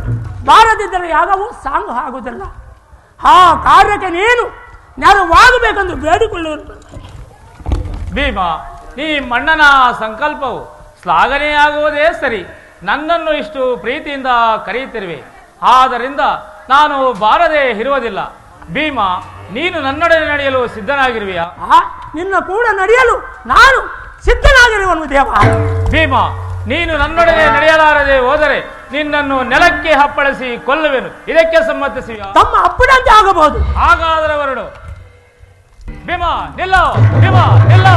ಬಾರದಿದ್ದರೆ ಯಾಗವೂ ಸಾಂಗು ಆಗುವುದಿಲ್ಲ. ಆ ಕಾರ್ಯಕ್ಕೆ ನೀನು ನೆರವಾಗಬೇಕೆಂದು ಬೇಡಿಕೊಳ್ಳುವುದು. ಭೀಮ, ನೀ ಮಣ್ಣನ ಸಂಕಲ್ಪವು ಶ್ಲಾಘನೆಯಾಗುವುದೇ ಸರಿ. ನನ್ನನ್ನು ಇಷ್ಟು ಪ್ರೀತಿಯಿಂದ ಕರೆಯುತ್ತಿರುವೆ, ಆದ್ದರಿಂದ ನಾನು ಬಾರದೆ ಇರುವುದಿಲ್ಲ. ಭೀಮ, ನೀನು ನನ್ನೊಡನೆ ನಡೆಯಲು ಸಿದ್ಧನಾಗಿರುವೆಯಾ? ನಿನ್ನ ಕೂಡ ನಡೆಯಲು ನಾನು ಸಿದ್ಧನಾಗಿರುವನು ದೇವ. ಭೀಮ, ನೀನು ನನ್ನೊಡನೆ ನಡೆಯಲಾರದೆ ಹೋದರೆ ನಿನ್ನನ್ನು ನೆಲಕ್ಕೆ ಹಪ್ಪಳಿಸಿ ಕೊಲ್ಲುವೆನು. ಇದಕ್ಕೆ ಸಮ್ಮತಿಸಿ ತಮ್ಮ ಅಪ್ಪನಂತೆ ಆಗಬಹುದು. ಹಾಗಾದರೆ ಹೊರಡು. ಭೀಮ ನಿಲ್ಲೋ, ಭೀಮ ನಿಲ್ಲೋ.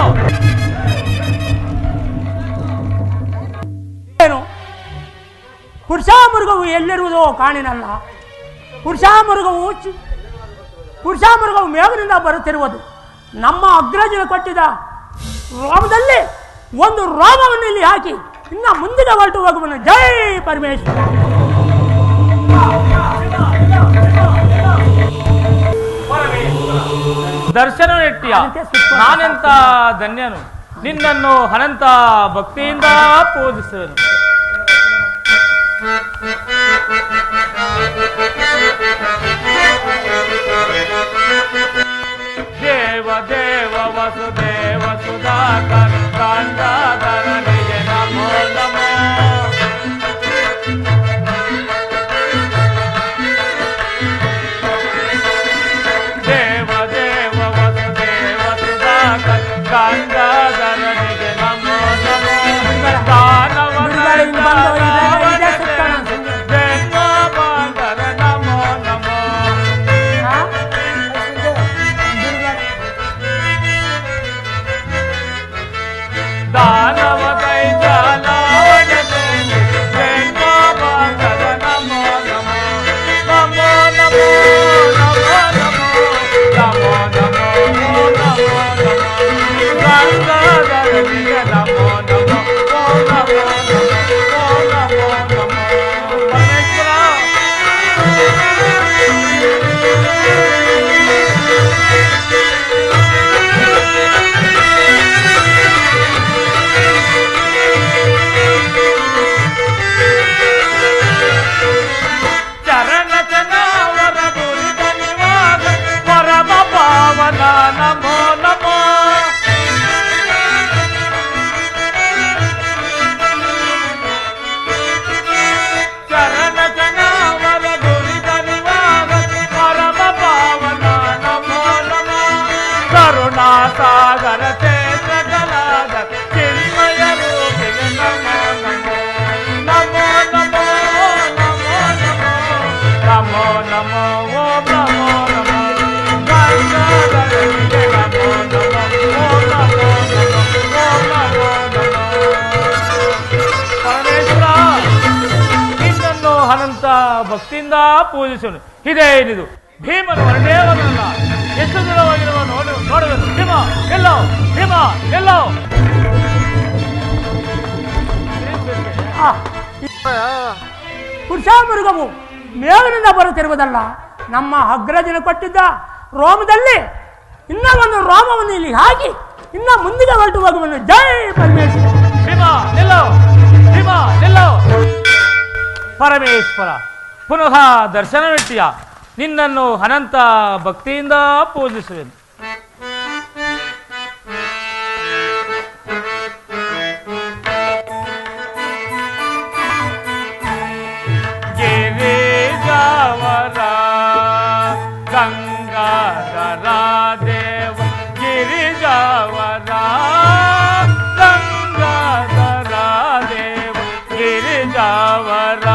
ಏನು ಪುರುಷ ಮೃಗವು ಎಲ್ಲಿರುವುದೋ ಕಾಣಿನಲ್ಲ. ಪುರುಷ ಮೃಗವು ಮೇಘನಿಂದ ಬರುತ್ತಿರುವುದು. ನಮ್ಮ ಅಗ್ರಜನ ಕೊಟ್ಟಿದ್ದ ರೋಮದಲ್ಲಿ ಒಂದು ರೋಮವನ್ನು ಇಲ್ಲಿ ಹಾಕಿ ಇನ್ನ ಮುಂದಿನ ಹೊರಟು ಹೋಗುವನು. ಜೈ ಪರಮೇಶ್ವರ. ದರ್ಶನ ನೆಟ್ಟಿಯ ನಾನೆಂತ ಧನ್ಯನು. ನಿನ್ನನ್ನು ಅನಂತ ಭಕ್ತಿಯಿಂದ ಪೂಜಿಸುವೆನು. ದೇವ ದೇವ ವಸುದೇವ ಸುಧಾಕರ ಕಾಂತಾಧರ ನಿಜ ನಮೋ ನಮೋ. ದೇವ ದೇವ ವಸುದೇವ ಸುಧಾಕರ ಕಾಂತಾಧರ ನಿಜ ನಮೋ ನಮೋ. ಭಕ್ತಿಯಿಂದ ಪೂಜಿಸೋಣ. ಇದೇನಿದು ಭೀಮನು ವರ್ಣೇವನಲ್ಲ. ಎಷ್ಟು ದೂರವಾಗಿರುವ ನೋಡುವೆನು. ಭೀಮ ಎಲ್ಲೋ, ಭೀಮ ಎಲ್ಲೋ. ಪುರುಷ ಮೃಗವು ಮೇಲಿನಿಂದ ಬರುತ್ತಿರುವುದಲ್ಲ. ನಮ್ಮ ಅಗ್ರಜನ ಕೊಟ್ಟಿದ್ದ ರೋಮದಲ್ಲಿ ಇನ್ನ ಒಂದು ರೋಮವನ್ನು ಇಲ್ಲಿ ಹಾಕಿ ಇನ್ನ ಮುಂದಿನ ಹೊರಟು ಹೋಗುವನು. ಜೈ ಪರಮೇಶ್ವರ. ಭೀಮ ನಿಲ್ಲೋ, ಭೀಮ ನಿಲ್ಲೋ. ಪರಮೇಶ್ವರ ಪುನಃ ದರ್ಶನವಿಟ್ಟಿಯ ನಿನ್ನನ್ನು ಅನಂತ ಭಕ್ತಿಯಿಂದ ಪೂಜಿಸುವೆನು. ಗಿರಿಜಾವರ ಗಂಗಾಧರ ದೇವ ಗಿರಿಜಾವರ ಗಂಗಾಧರ ದೇವ ಗಿರಿಜಾವರ.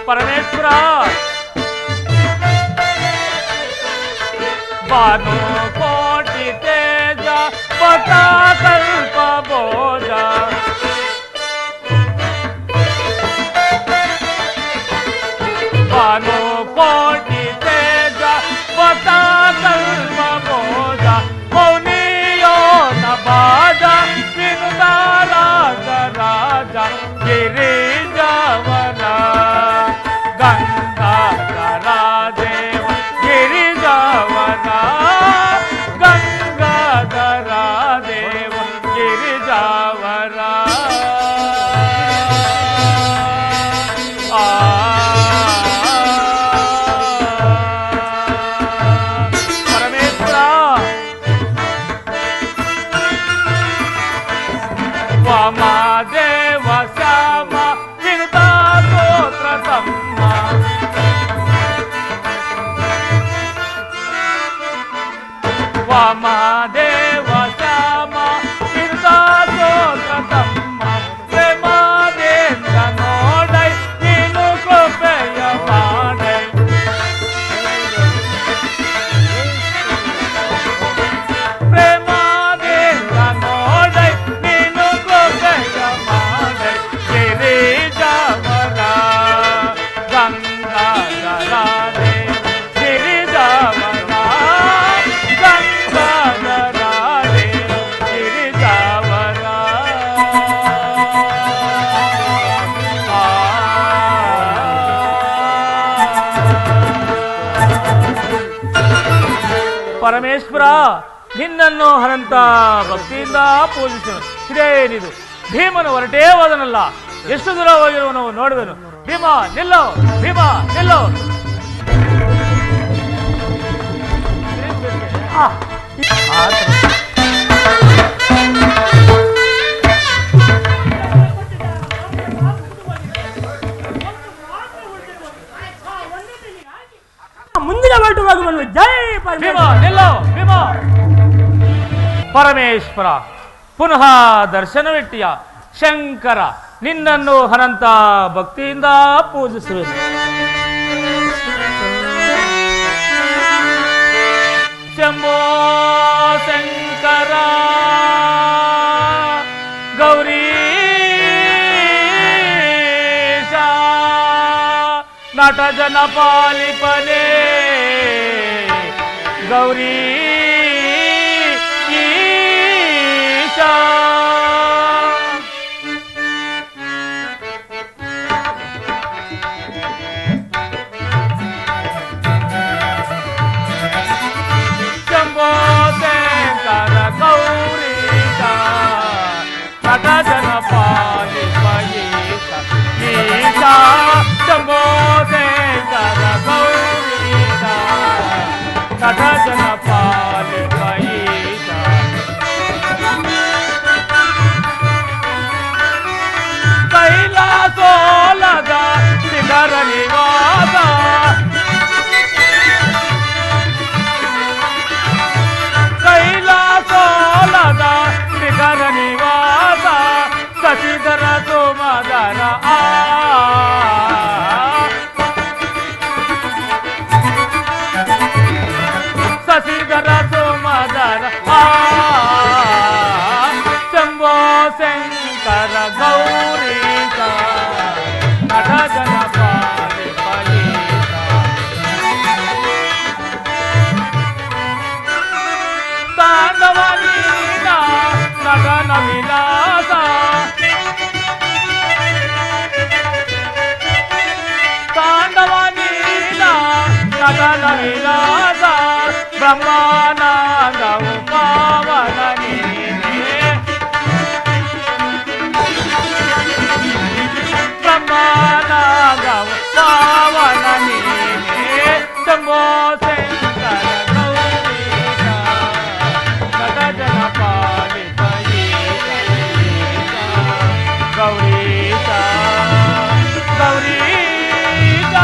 ಪರಮೇಶ್ವರ ಭಾನು ಕೋಟಿ ತೇಜ ಪಥ ಕಲ್ಪ ಭೋಜ. ಭಾನು ಕೋಟಿ ತೇಜ ಪಥ ಕಲ್ಪ ಭೋಜ. ಮೌನಿಯೋ ನಭಾಜ ವಿನುದಾರಾಜ ರಾಜ ಗಿರಿಜಾವರ ಗಂಗಾಧರ ದೇವ ಗಿರಿಜಾವರ ಗಂಗಾಧರ ದೇವ ಗಿರಿಜಾವರ. ಪರಮೇಶ್ವರ ನಿನ್ನನ್ನು ಅನಂತ ಭಕ್ತಿಯಿಂದ ಪೂಜಿಸುವ ಇದೇನಿದು ಭೀಮನು ಹೊರಟೇ ಹೋದನಲ್ಲ, ಎಷ್ಟು ದೂರ ಹೋಗಿರುವನು ನೋಡುವೆನು. ಭೀಮ ನಿಲ್ಲೋ, ಭೀಮ ನಿಲ್ಲೋ. ಮುಂದಿನ ಹೊರಟು ಹೋಗುವನು. ಜೈ ಭೀಮ ನಿಲ್ಲೋ, ಭೀಮ. ಪರಮೇಶ್ವರ ಪುನಃ ದರ್ಶನವಿಟ್ಟಿಯ ಶಂಕರ, ನಿನ್ನನ್ನು ಅನಂತ ಭಕ್ತಿಯಿಂದ ಪೂಜಿಸುವೆನು. ಶಂಭೋ ಶಂಕರ ಗೌರೀಶ ನಟ ಜನ ಪಾಲಿಪನೆ ಗೌರೀ ಶಂಭೋ ಶಂಕರ ಗೌರೀಶ ನಟ ಜನ ಪಾಲಿಪಯೀಶ ಈಶ. ಶಂಭೋ ಶಂಕರ ಗೌರೀಶ ನಟ ಜನ ಪಾಲಿಪಯೀಶ. ಕೈಲಾಸೋಲದ ಶಿಖರ ನಿವಾಸ ಕೈಲಾಸೋಲದ ಶಿಖರ ನಿವಾಸ ಶಶಿಧರ ಸೋಮಧರ ಶಶಿಧರ ಸೋಮಧರ ಶಂಭೋ ಶಂಕರ ಗೌರೀಶ ನಟ ಜನ ಪಾಲಿಪಯೀಶ. ತಾಂಡವ ನೀನ ನಟನ ವಿಲಾಸ ತಾಂಡವ ನೀನ ನಟನ ವಿಲಾಸ ಬ್ರಹ್ಮಾನಂದವು ಪಾವನ ನೀನೇ ಬ್ರಹ್ಮಾನಂದವು ಪಾವನ ನೀನೇ. ಶಂಭೋ ಶಂಕರ ಗೌರೀಶ ನಟ ಜನ ಪಾಲಿಪಯೀಶ ಗೌರೀಶ ಗೌರೀಶ.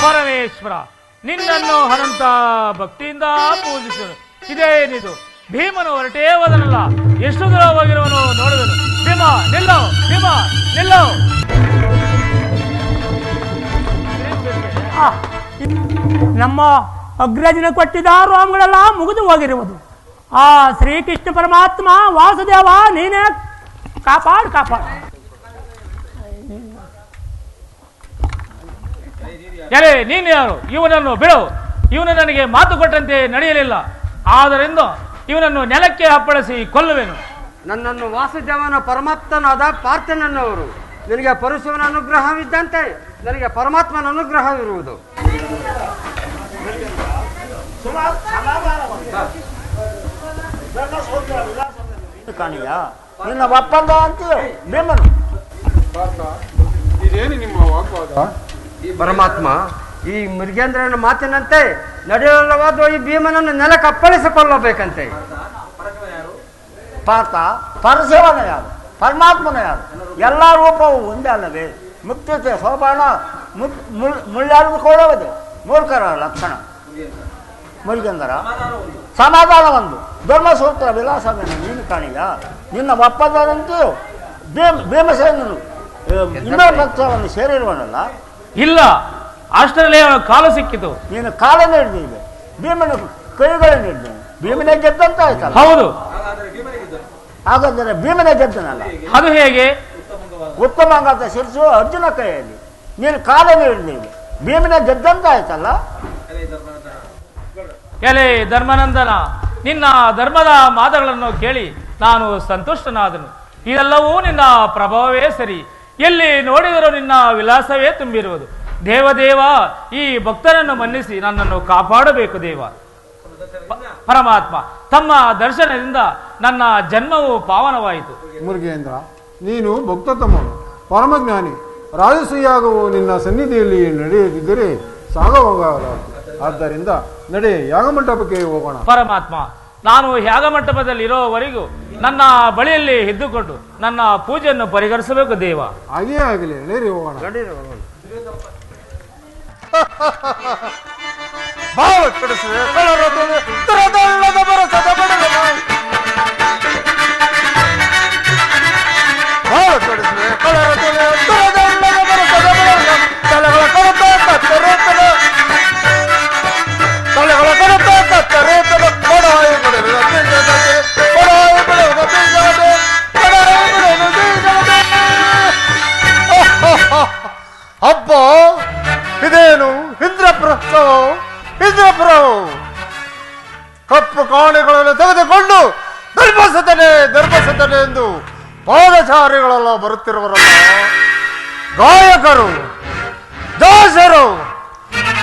ಪರಮೇಶ್ವರ ನಿನ್ನನ್ನು ಅನಂತ ಭಕ್ತಿಯಿಂದ ಪೂಜಿಸುವನು. ಇದೇನಿದು ಭೀಮನು ಹೊರಟೇ ಹೋದನಲ್ಲ, ಎಷ್ಟು ದೂರ ಹೋಗಿರುವನು ನೋಡುವೆನು. ಭೀಮ ನಿಲ್ಲೋ, ಭೀಮ ನಿಲ್ಲೋ. ನಮ್ಮ ಅಗ್ರಜನ ಕೊಟ್ಟಿದ್ದ ರೋಮಗಳೆಲ್ಲ ಮುಗಿದು ಹೋಗಿರುವುದು. ಆ ಶ್ರೀಕೃಷ್ಣ ಪರಮಾತ್ಮ ವಾಸುದೇವ ನೀನೇ ಕಾಪಾಡು ಕಾಪಾಡು. ಯಾರೇ ನೀನು ಯಾರು? ಇವನನ್ನು ಬಿಡು. ಇವನು ನನಗೆ ಮಾತು ಕೊಟ್ಟಂತೆ ನಡೆಯಲಿಲ್ಲ, ಆದ್ದರಿಂದ ಇವನನ್ನು ನೆಲಕ್ಕೆ ಅಪ್ಪಳಿಸಿ ಕೊಲ್ಲುವೆನು. ನನ್ನನ್ನು ವಾಸುದೇವನ ಪರಮಾತ್ಮನಾದ ಪಾರ್ಥನನ್ನವರು ನಿನಗೆ ಪರಶುವನ ಅನುಗ್ರಹವಿದ್ದಂತೆ ನನಗೆ ಪರಮಾತ್ಮನ ಅನುಗ್ರಹವಿರುವುದು. ಕಾಣಿಯ ನಿನ್ನ ಒಪ್ಪಂದ ಅಂತೀಯ ಭೀಮನು. ಇದೇನು ನಿಮ್ಮ ವಾಗ್ವಾದ? ಈ ಪರಮಾತ್ಮ ಈ ಮೃಗೇಂದ್ರನ ಮಾತಿನಂತೆ ನಡೆಯಲವಾದ ಈ ಭೀಮನನ್ನು ನೆಲಕ್ಕೆ ಅಪ್ಪಳಿಸಿಕೊಳ್ಳಬೇಕಂತೆ. ಪಾರ್ಥ ಪರಶಿವನ ಯಾರು, ಪರಮಾತ್ಮನ ಯಾರು? ಎಲ್ಲ ರೂಪವು ಒಂದೇ ಅಲ್ಲವೇ? ಮುಕ್ತತೆ ಸೋಪಾನ ಮುಳ್ಳಾಡಿಕೊಳ್ಳುವುದು ಮೂರ್ಖರ ಲಕ್ಷಣ. ಮುರುಗೇಂದ್ರ ಸಮಾಧಾನ ಒಂದು ಧರ್ಮಸೂತ್ರ ವಿಲಾಸವೇನು ನೀನು ಕಾಣಿಯ? ನಿನ್ನ ಒಪ್ಪಂದದಂತೆಯೂ ಭೀಮಸೇನನು ಇನ್ನೊಂದು ಪಕ್ಷವನ್ನು ಸೇರಿರುವನಲ್ಲ? ಇಲ್ಲ, ಅಷ್ಟರಲ್ಲೇ ಅವನ ಕಾಲು ಸಿಕ್ಕಿತು. ನೀನು ಕಾಲನ್ನು ಹಿಡಿದಿದೆ, ಭೀಮನ ಕೈಗಳನ್ನು ಹಿಡಿದನು. ಭೀಮನೇ ಗೆದ್ದಂತ ಆಯ್ತಲ್ಲ? ಹೌದು. ಹಾಗಾದರೆ ಭೀಮನೇ ಗೆದ್ದನಲ್ಲ? ಅದು ಹೇಗೆ? ಉತ್ತಮಾಂಗದ ಶಿರಸು ಅರ್ಜುನ ಕೈಯಲ್ಲಿ, ನೀನು ಕಾಲನ್ನು ಹಿಡಿದಿದೆ, ಭೀಮನೇ ಗೆದ್ದಂತ ಆಯ್ತಲ್ಲ? ಎಲೆ ಧರ್ಮನಂದನ, ನಿನ್ನ ಧರ್ಮದ ಮಾತುಗಳನ್ನು ಕೇಳಿ ನಾನು ಸಂತುಷ್ಟನಾದನು. ಇದೆಲ್ಲವೂ ನಿನ್ನ ಪ್ರಭಾವವೇ ಸರಿ. ಎಲ್ಲಿ ನೋಡಿದರೂ ನಿನ್ನ ವಿಲಾಸವೇ ತುಂಬಿರುವುದು. ದೇವದೇವ, ಈ ಭಕ್ತರನ್ನು ಮನ್ನಿಸಿ ನನ್ನನ್ನು ಕಾಪಾಡಬೇಕು ದೇವ. ಪರಮಾತ್ಮ, ತಮ್ಮ ದರ್ಶನದಿಂದ ನನ್ನ ಜನ್ಮವು ಪಾವನವಾಯಿತು. ಮುರುಗೇಂದ್ರ, ನೀನು ಭಕ್ತತಮ್ಮನು, ಪರಮಜ್ಞಾನಿ. ರಾಜಸೂಯಾಗವು ನಿನ್ನ ಸನ್ನಿಧಿಯಲ್ಲಿ ನಡೆಯದಿದ್ದರೆ ಸಾಗವಾಗಲಾರದು. ಆದ್ದರಿಂದ ನಡೆ, ಯಾಗಮಂಟಪಕ್ಕೆ ಹೋಗೋಣ. ಪರಮಾತ್ಮ, ನಾನು ಯಾಗಮಂಟಪದಲ್ಲಿ ಇರೋವರೆಗೂ ನನ್ನ ಬಳಿಯಲ್ಲಿ ಇದ್ದುಕೊಂಡು ನನ್ನ ಪೂಜೆಯನ್ನು ಪರಿಹರಿಸಬೇಕು ದೇವ. ಹಾಗೇ ಆಗಲಿ, ನಡೀರಿ ಹೋಗೋಣ. ಭಾವ ಕೆಡಿಸುವೆ ಕಳರದಲ್ಲಿ ತರದಳ್ಳದ ಬರಸದ ಬಡಗನ. ಭಾವ ಕೆಡಿಸುವೆ ಕಳರದಲ್ಲಿ ತರದಳ್ಳದ ಬರಸದ ಬಡಗನ. ತಲೆಗಳ ಕಡತ ಕತ್ತರೇತದ, ತಲೆಗಳ ಕಡತ ಕತ್ತರೇತದ. ಬಡಾಯಿ ಬಿಡುವ ಬೀಜದಂತೆ, ಬಡಾಯಿ ಬಿಡುವ ಬೀಜದಂತೆ, ಬಡಾಯಿ ಬಿಡುವ ಬೀಜದಂತೆ. ಹಬ್ಬ ಇದೇನು? ಇಂದ್ರಪ್ರಸ್ಥವೋ? ಇಂದ್ರಪುರವು ಕಪ್ಪು ಕಾಣಿಗಳನ್ನು ತೆಗೆದುಕೊಂಡು ಧರ್ಮಸತನೆ ಎಂದು ಪಾದಚಾರಿಗಳೆಲ್ಲ ಬರುತ್ತಿರುವರಲ್ಲ. ಗಾಯಕರು, ದಾಸರು,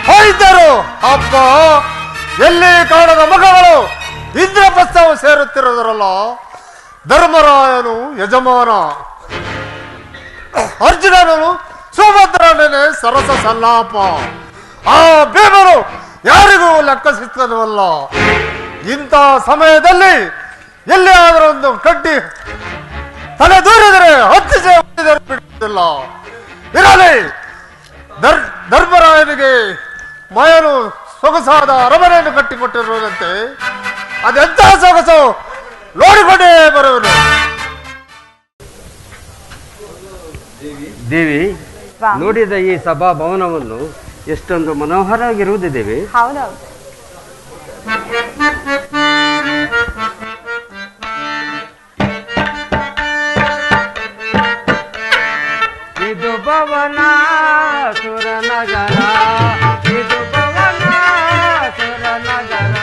ವೈದ್ಯರು, ಹಬ್ಬ ಎಲ್ಲಿ ಕಾಣದ ಮಗಗಳು ಇಂದ್ರಪ್ರಸ್ಥವು ಸೇರುತ್ತಿರುವುದರಲ್ಲ. ಧರ್ಮರಾಯನು ಯಜಮಾನ, ಅರ್ಜುನನು ಸುಭದ್ರನೇ ಸರಸ ಸಲ್ಲಾಪ. ಆ ಭೀಮನು ಯಾರಿಗೂ ಲೆಕ್ಕಸಿದ್ದವಲ್ಲ. ಇಂಥ ಸಮಯದಲ್ಲಿ ಎಲ್ಲಿಯಾದರೂ ಒಂದು ಕಡ್ಡಿ ತಲೆ ದೂರಿದರೆ ಹತ್ತಿಸಿ ಬಿಡುವುದಿಲ್ಲ. ಇರಲಿ, ಧರ್ಮರಾಯನಿಗೆ ಮಯನು ಸೊಗಸಾದ ಅರಮನೆಯನ್ನು ಕಟ್ಟಿಕೊಟ್ಟಿರುವುದಂತೆ ಅದೆಂಥ ಸೊಗಸು ನೋಡಿಕೊಂಡೇ ಬರುವನು. ದೇವಿ, ನೋಡಿದ ಈ ಸಭಾ ಭವನವನ್ನು ಎಷ್ಟೊಂದು ಮನೋಹರವಾಗಿರುವುದು ದೇವಿ. ಹೌದೌದು. ಇದು ಭವನ ಸುರನಗರ, ಇದು ಭವನ ಸುರನಗರ.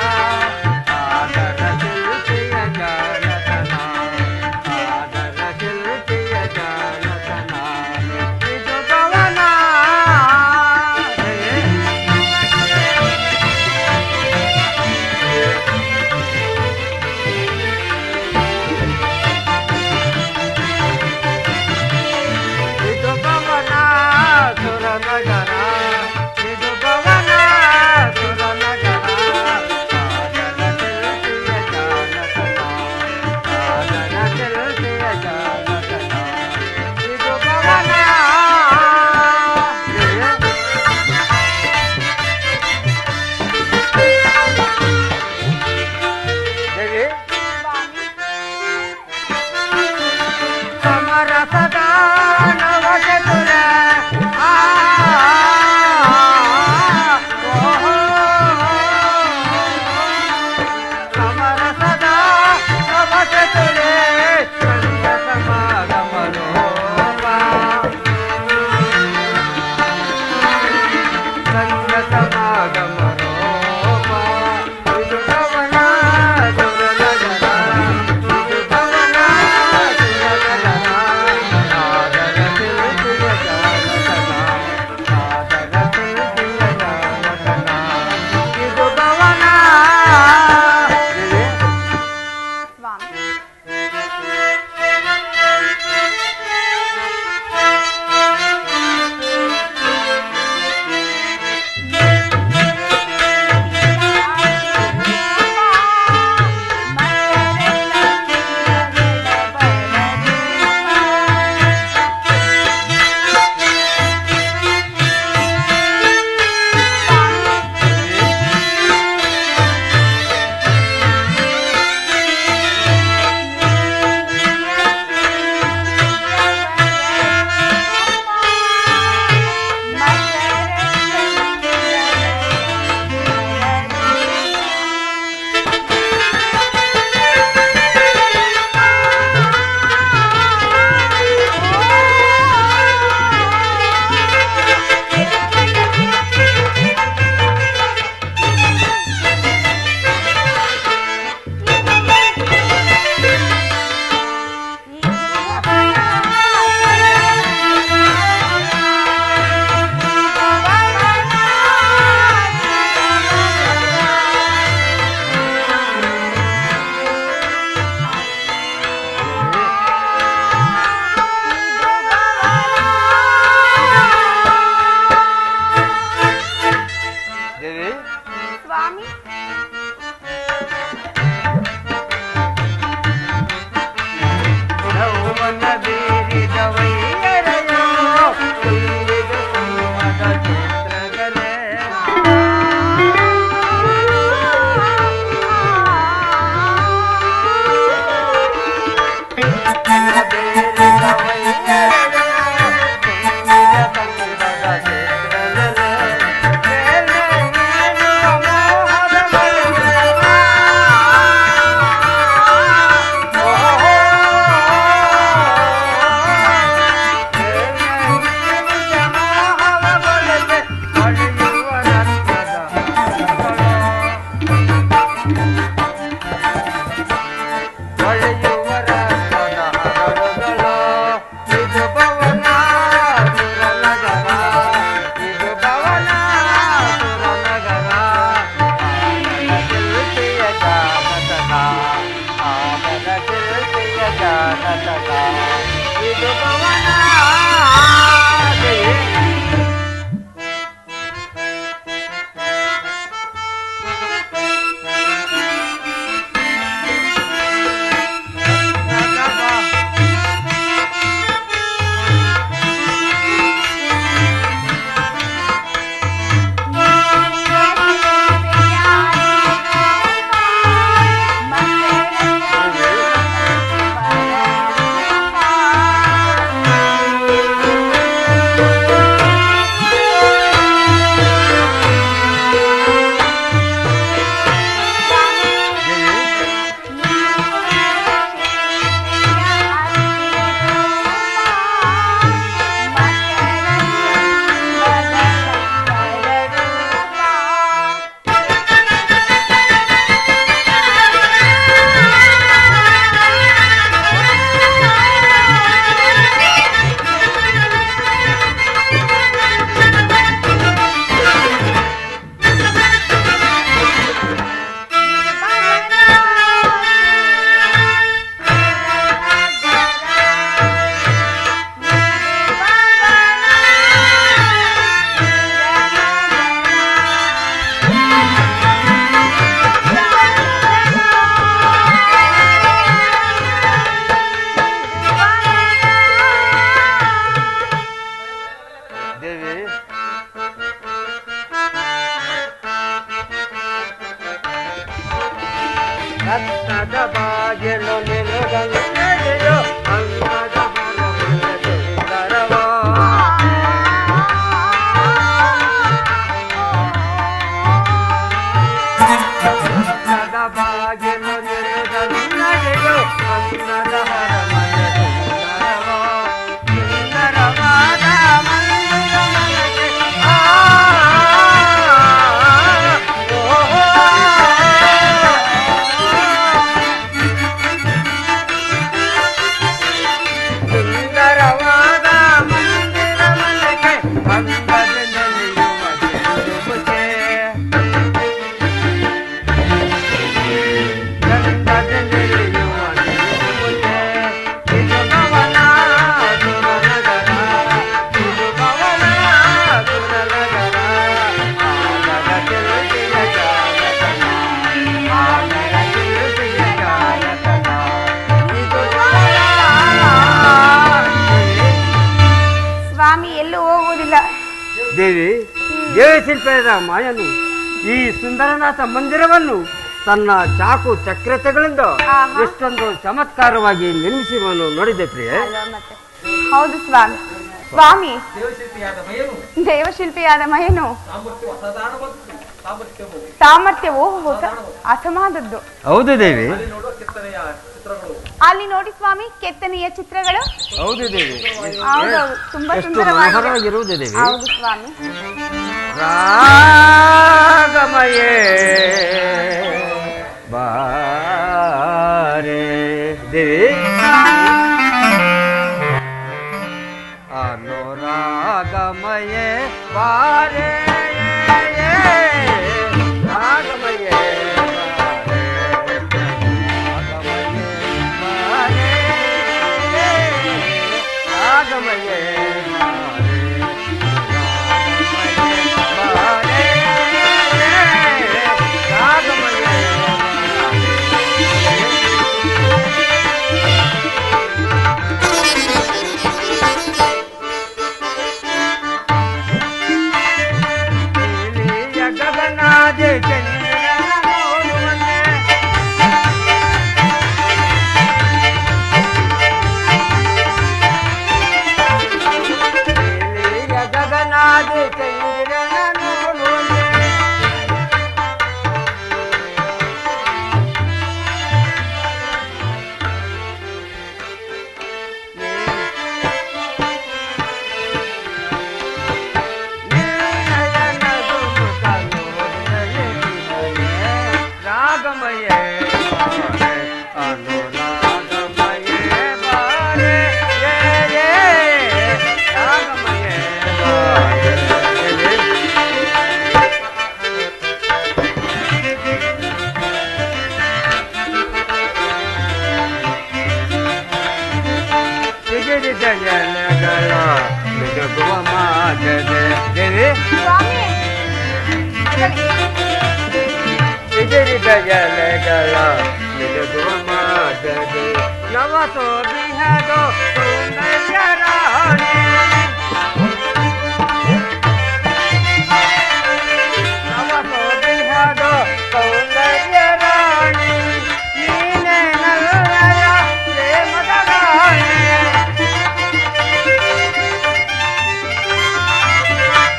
ಆದರ ಶಿಲ್ಪಿಯ ಜಾನತನ, ಆದರ ಶಿಲ್ಪಿಯ ಜಾನತನ. ಇದು ಭವನ. ಇದು ಪವನ ದೇವಿ. ರತ್ನದ ಬಾಗಿಲು ನಿಲುಗಲು ನಡೆಯೋ ಅಂಗದ ಬಲವನ್ನು ಸುಂದರವ. ರತ್ನದ ಬಾಗಿಲು ನಿಲುಗಲು ನಡೆಯೋ ಅಂಗದ ಬಲವನ್ನು ಸುಂದರವ. ಸುಂದರವಾದ ಮಂದಿರ ಮನೆಗೆ ಸುಂದರವಾದ ಮಂದಿರ ಮನೆಗೆ ಅಂಗದಲ್ಲಿರುವ ದೇವತೆ. ಗಂಧದಲ್ಲಿರುವ ದೇವತೆ. ಇದು ಭವನ ಸುರನಗರ. ಇದು ಭವನ ಸುರನಗರ. ಆಗದ ತಿಳಿಸಿದ ಜಾಲತನ. ಆಗದ ತಿಳಿಸಿದ ಜಾಲತನ. ಇದು ಸ್ವಾಮಿ ಎಲ್ಲೂ ಹೋಗುವುದಿಲ್ಲ. ದೇವಿ, ದೇವಶಿಲ್ಪದ ಮಾಯನು ಈ ಸುಂದರನಾಥ ಮಂದಿರವನ್ನು ತನ್ನ ಚಾಕು ಚಕ್ರತೆಗಳಿಂದ ಎಷ್ಟೊಂದು ಚಮತ್ಕಾರವಾಗಿ ನಿರ್ಮಿಸಿರುವನ್ನು ನೋಡಿದೆ ಪ್ರಿಯೆ. ಹೌದು ಸ್ವಾಮಿ. ಸ್ವಾಮಿ ದೇವಶಿಲ್ಪಿಯಾದ ಮಯನು ಸಾಮರ್ಥ್ಯವೂ ಹೊಸ ಅಸಮಾನದ್ದು. ಹೌದು ದೇವಿ. ಅಲ್ಲಿ ನೋಡಿ ಸ್ವಾಮಿ ಕೆತ್ತನೆಯ ಚಿತ್ರಗಳು. ಹೌದು ದೇವಿ. ಹೌದೌದು, ತುಂಬಾ ಎಷ್ಟು ಸುಂದರವಾಗಿದೆ. ಮನೋಹರವಾಗಿರುವುದು ದೇವಿ. ಹೌದು ಸ್ವಾಮಿ. ರಾಗಮಯೇ ಬಾರೆ ದೇವಿ. ಅನುರಾಗಮಯೇ ಬಾರೆ. ರಾಗಮಯೇ ರಾಗಮಯೇ ಗಗನಾದೆ ಚಂದ್ರನ ನೋಡುವಂತೆ. ಜಯಗಳ ಬೆಳಗುವ ಮಾತದೆ ದೇವಿ ಸ್ವಾಮಿ ಇದರಿದ ಜಲಗಳ ಬೆಳಗುವ ಮಾತದೆ ನವಸೋ ಬಿಹದೋ ಸೌಂದರ್ಯ ರಾಣಿ ನವಸೋ ಬಿಹದೋ ಸೌಂದರ್ಯ ರಾಣಿ ನೀನೇ ನಲ್ಲಯ ಪ್ರೇಮದ ರಾಣಿ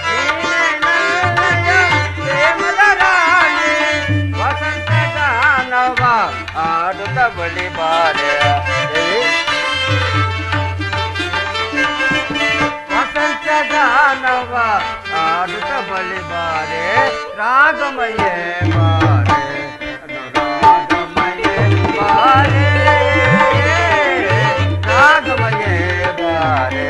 ನೀನೇ ನಲ್ಲಯ ಪ್ರೇಮದ ರಾಣಿ ವಸಂತ ಗಾನವ ಆಡುತ್ತ ಬಳಿ ಬಾರೆ ವಸಂತ ಗಾನವ ಆಡುತ್ತ ಬಳಿ ಬಾರೆ ರಾಗಮಯೇ ಬಾರೆ ರಾಗಮಯೇ ಬಾರೆ ರಾಗಮಯೇ ಬಾರೆ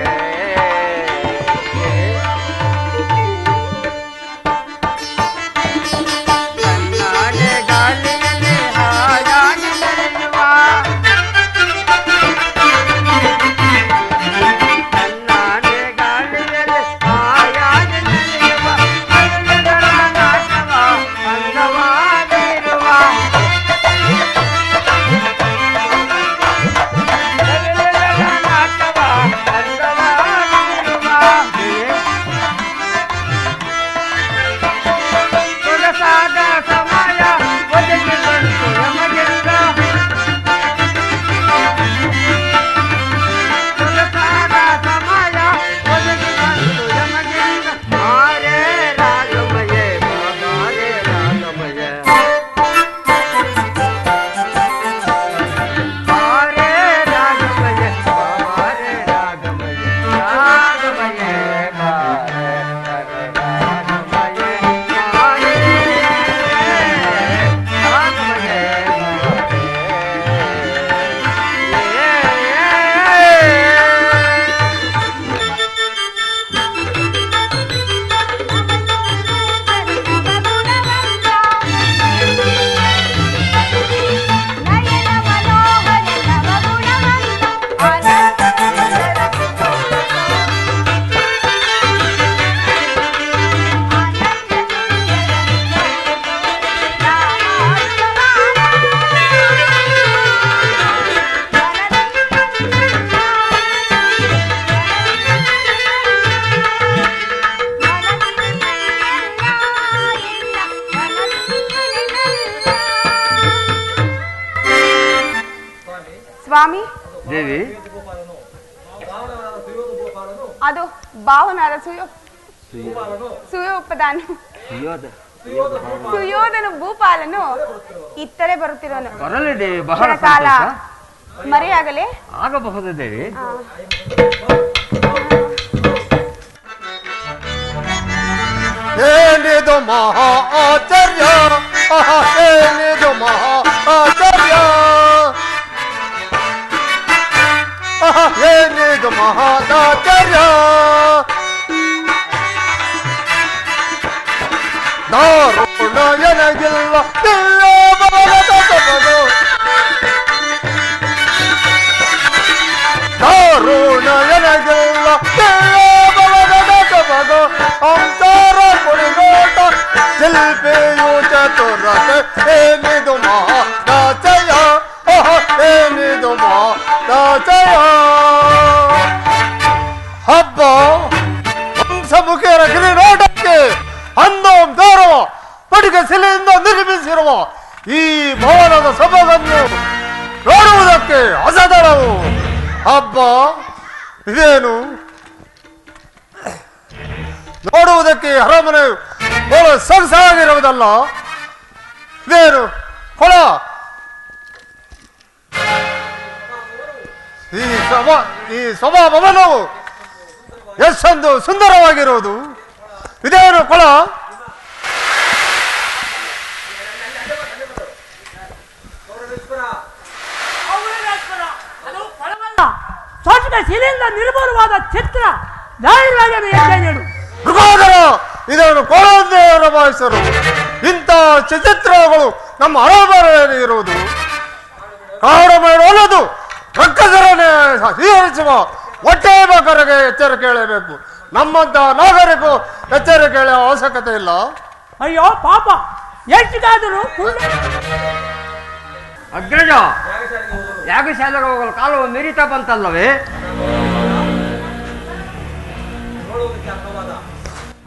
ಕಣ್ಣಾಡೆ ಗಾಳಿಯಲ್ಲಿ ಹಾಯಾಗಿ ನಡೆಯುವ ಕಣ್ಣಾಡೆ ಗಾಳಿಯಲ್ಲಿ ಹಾಯಾಗಿ ನಡೆಯುವ ಅಲೆಗಳ ನಾಟವ ಅಂದವಾಗಿರುವ ಅಲೆಗಳ ನಾಟವ ಅಂದವಾಗಿರುವ ಸೊಗಸಾದ ಸಮಯ ಒದಗಿ ಬಂತು ನಮಗೆಲ್ಲ ಸೊಗಸಾದ ಸಮಯ ಒದಗಿ ಬಂತು ನಮಗೆಲ್ಲ ಮಾರೇ ರಾಗಮಯೇ ಬಾಬಾರೇ ರಾಗಮಯೇ ಮಾರೇ ರಾಗಮಯೇ ಬಾಬಾರೇ ರಾಗಮಯೇ ರಾಗಮಯೇ ಬಾರೇ ರಾಗಮಯೇ ಮಾರೇ ರಾಗಮಯೇ ನಯನ ಮನೋಹರ ನವಗುಣವಂತ ಆನಂದ ಸ್ವಾಮಿ ದೇವಿ ಅದು ಭಾವನಾದ ಸುಯೋಪದಾನು ಸುಯೋಧನ ಭೂಪಾಲನು ಇತ್ತಲೇ ಬರುತ್ತಿರೋನು ಬರಲಿ ದೇವಿ ಬಹಳ ಕಾಲ ಸಂತೋಷ ಮರೆಯಾಗಲೇ ಆಗಬಹುದು ದೇವಿ ಏನಿದು ಮಹಾ ಆಚಾರ್ಯ ಏನಿದು ಮಹಾ ಆಚಾರ್ಯ ಏನಿದು ಮಹಾದಾಚಾರ್ಯ ದಾರುಣ ಎನಗಿಲ್ಲ ದಾರುಣ ಎನಗಿಲ್ಲ ಅಂತರ ಕುಡಿಗೋಟ ಶಿಲ್ಪಿಯು ಚತುರತೆ ಏನಿದು ಮಹಾದಾಚಯ ಏನಿದು ಮಹಾದಾಚಯ ಹಬ್ಬ ವಂಶಮುಖಿಯರ ಗಿರಿನೋಟಕ್ಕೆ ಅಂದೋಂ ಗೌರವ ಪಡಿಗೆ ಶಿಲೆಯಿಂದ ನಿರ್ಮಿಸಿರುವ ಈ ಭವನದ ಸೊಬಗನ್ನು ನೋಡುವುದಕ್ಕೆ ಅಸದರವು ಹಬ್ಬ ಇದೇನು ನೋಡುವುದಕ್ಕೆ ಅರಮನೆ ಬಹಳ ಸೊಗಸಾಗಿರುವುದಲ್ಲ ಇದೇನು ಕೊಳ ಈ ಸಭಾಭವನವು ಎಷ್ಟೊಂದು ಸುಂದರವಾಗಿರುವುದು ಇದೇನು ಕೊಳ ಶಾಸಕ ಶಿಲೆಯಿಂದ ನಿರ್ಮೂಲವಾದ ಚಿತ್ರ ಧೈರ್ಯವಾಗಿ ಹೆಜ್ಜೆ ನೀಡು. ಇದನ್ನು ಕೊಳಂದೇ ರಮಾಯಿಸರು ಇಂಥ ಚಿತ್ರಗಳು ನಮ್ಮ ಅರಮನೆಯಲ್ಲಿ ಇರುವುದು ಕಾಡು ಮೇಳೊಲದು ರಕ್ಕಸರನ್ನೇ ಹೀರಿಸುವ ಒಟ್ಟೆ ಬೇಕಾರಿಗೆ ಎಚ್ಚರಿಕೆ ಹೇಳಬೇಕು. ನಮ್ಮಂತ ನಾಗರಿಕರು ಎಚ್ಚರಿಕೆ ಹೇಳೋ ಅವಶ್ಯಕತೆ ಇಲ್ಲ. ಅಯ್ಯೋ ಪಾಪ, ಎಷ್ಟಿಗಾದರೂ ಅಗ್ರಜ, ಯಾಗಶಾಲೆಗೆ ಹೋಗಲು ಕಾಲವು ಮಿರಿತಾ ಬಂತಲ್ಲವೇ?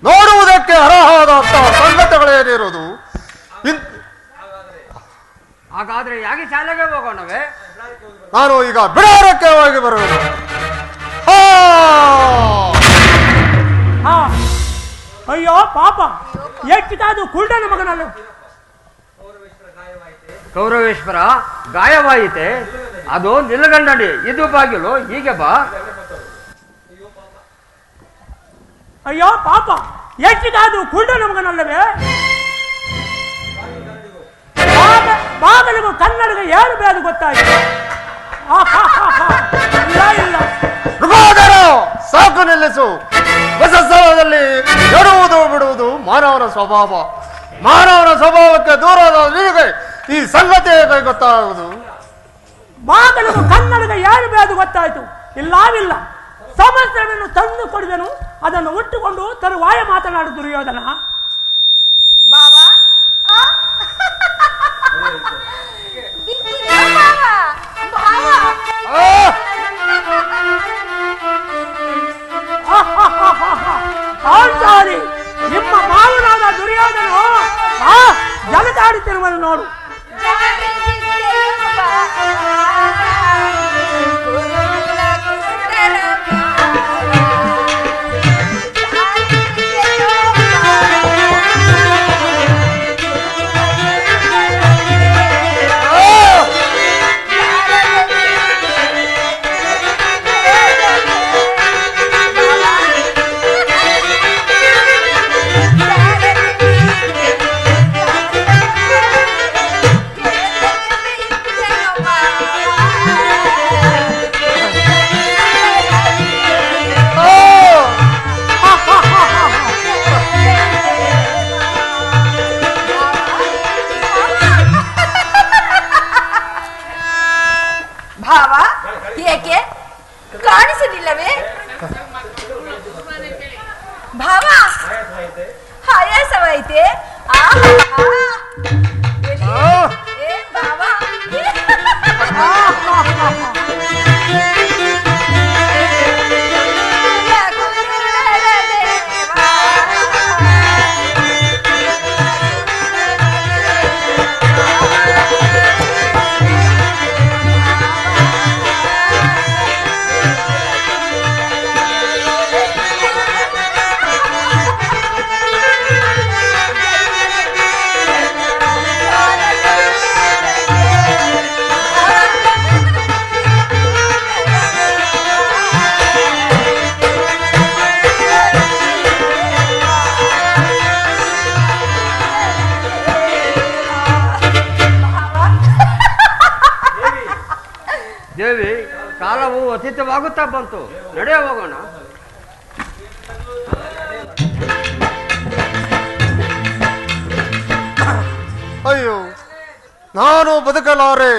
ನೋಡುವುದಕ್ಕೆ ಅರ್ಹವಾದ ಸಂಗತಿಗಳೇನಿರುವುದು? ಹಾಗಾದ್ರೆ ಯಾಗಶಾಲೆಗೆ ಹೋಗೋಣವೇ? ನಾನು ಈಗ ಬಿಡಾರಕ್ಕೆ ಹೋಗಿ ಬರುವುದು. ಅಯ್ಯೋ ಪಾಪ, ಎಷ್ಟಿಗಾದರೂ ಕುರುಡನ ಮಗನಲ್ಲ. ಕೌರವೇಶ್ವರ, ಗಾಯವಾಯಿತೆ? ಅದು ನಿಲಗಂಡಡಿ, ಇದು ಬಾಗಿಲು, ಹೀಗೆ ಬಾ. ಅಯ್ಯೋ ಪಾಪ, ಎಷ್ಟಿಗಾದರೂ ಕುರುಡನ ಮಗನಲ್ಲವೇ? ಬಾಗಿಲಿಗೂ ಕನ್ನಡಿಗೆ ಏನು ಬೇಡ ಗೊತ್ತಾಗಿದೆ. ಇಲ್ಲ ಸಾಕು, ನಿಲ್ಲಿಸು. ಹೊಸ ಸ್ಥಳದಲ್ಲಿ ಎಡುವುದು ಬಿಡುವುದು ಮಾನವನ ಸ್ವಭಾವ. ಮಾನವನ ಸ್ವಭಾವಕ್ಕೆ ದೂರದ ನಿನಗೆ ಈ ಸಂಗತಿ ಹೇಗೆ ಗೊತ್ತಾಗುವುದು? ಬಾಗಿಲಿಗೂ ಕನ್ನಡಿಗೆ ಏನು ಬೇಡ ಗೊತ್ತಾಯ್ತು. ಇಲ್ಲವಿಲ್ಲ, ಸಮಸ್ಯೆಯನ್ನು ತಂದು ಕೊಡುವೆನು, ಅದನ್ನು ಉಟ್ಟುಕೊಂಡು ತರುವಾಯ ಮಾತನಾಡು ದುರ್ಯೋಧನ. ಬಾವಾ ನಿಮ್ಮ ಮಾವನಾದ ದುರ್ಯೋಧನು ಜಲತಾಡುತ್ತಿರುವುದು ನೋಡು. ಭಾವ, ಏಕೆ ಕಾಣಿಸುವುದಿಲ್ಲವೇ? ಭಾವ, ಆಯಾಸವಾಯಿತೆ? ದೇವಿ, ಕಾಲವು ಅತೀತವಾಗುತ್ತಾ ಬಂತು, ನಡೆಯ ಹೋಗೋಣ. ಅಯ್ಯೋ, ನಾನು ಬದುಕಲಾರೆ,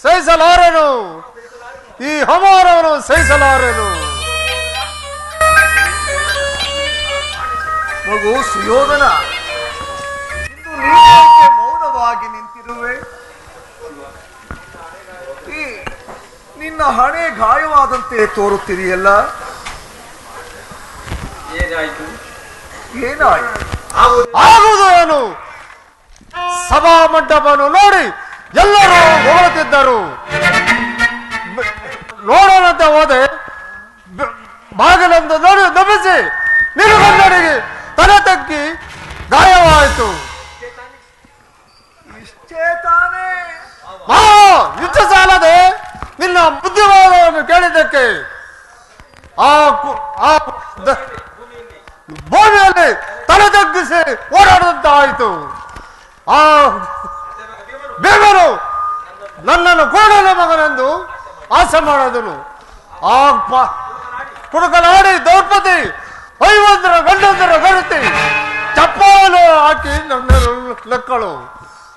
ಸಹಿಸಲಾರೆನು, ಈ ಹಮಾರವನ್ನು ಸಹಿಸಲಾರೆನು. ಮಗು ಸುಯೋಧನ, ಇಂದು ನೀನೇಕೆ ಮೌನವಾಗಿ ನಿಂತಿರುವೆ? ನಿನ್ನ ಹಣೆ ಗಾಯವಾದಂತೆ ತೋರುತ್ತಿದೆಯಲ್ಲ, ಏನಾಯ್ತು? ಆಗುವುದು ಏನು? ಸಭಾ ಮಂಟಪವನ್ನು ನೋಡಿ ಎಲ್ಲರೂ ಹೊಗಳುತ್ತಿದ್ದರು. ನೋಡೋಣಂತೆ ಹೋದೆ, ಬಾಗಿಲಂದು ನೋಡಿ ನಮಿಸಿ ನಿಲುಗಂಡನಿಗೆ ತಲೆ ತಗ್ಗಿ ಗಾಯವಾಯಿತು. ಇಷ್ಟೇ ತಾನೇ? ಇಷ್ಟು ಸಾಲದೆ ನಿನ್ನ ಬುದ್ಧಿವಾದವನ್ನು ಕೇಳಿದ್ದಕ್ಕೆ ಭೂಮಿಯಲ್ಲಿ ತಲೆ ತಗ್ಗಿಸಿ ಓಡಾಡುವಂತಾಯಿತು. ಆ ಬೇಗನು ನನ್ನನ್ನು ಕೋಡಲ ಮಗನೆಂದು ಆಸೆ ಮಾಡಿದನು. ಆ ಕುಡುಕಲಾಡಿ ದ್ರೌಪದಿ 5 ಗಂಡಂದರ ಗರುತಿ ಚಪ್ಪಾಲು ಹಾಕಿ ನನ್ನನ್ನು ಲೆಕ್ಕಳು.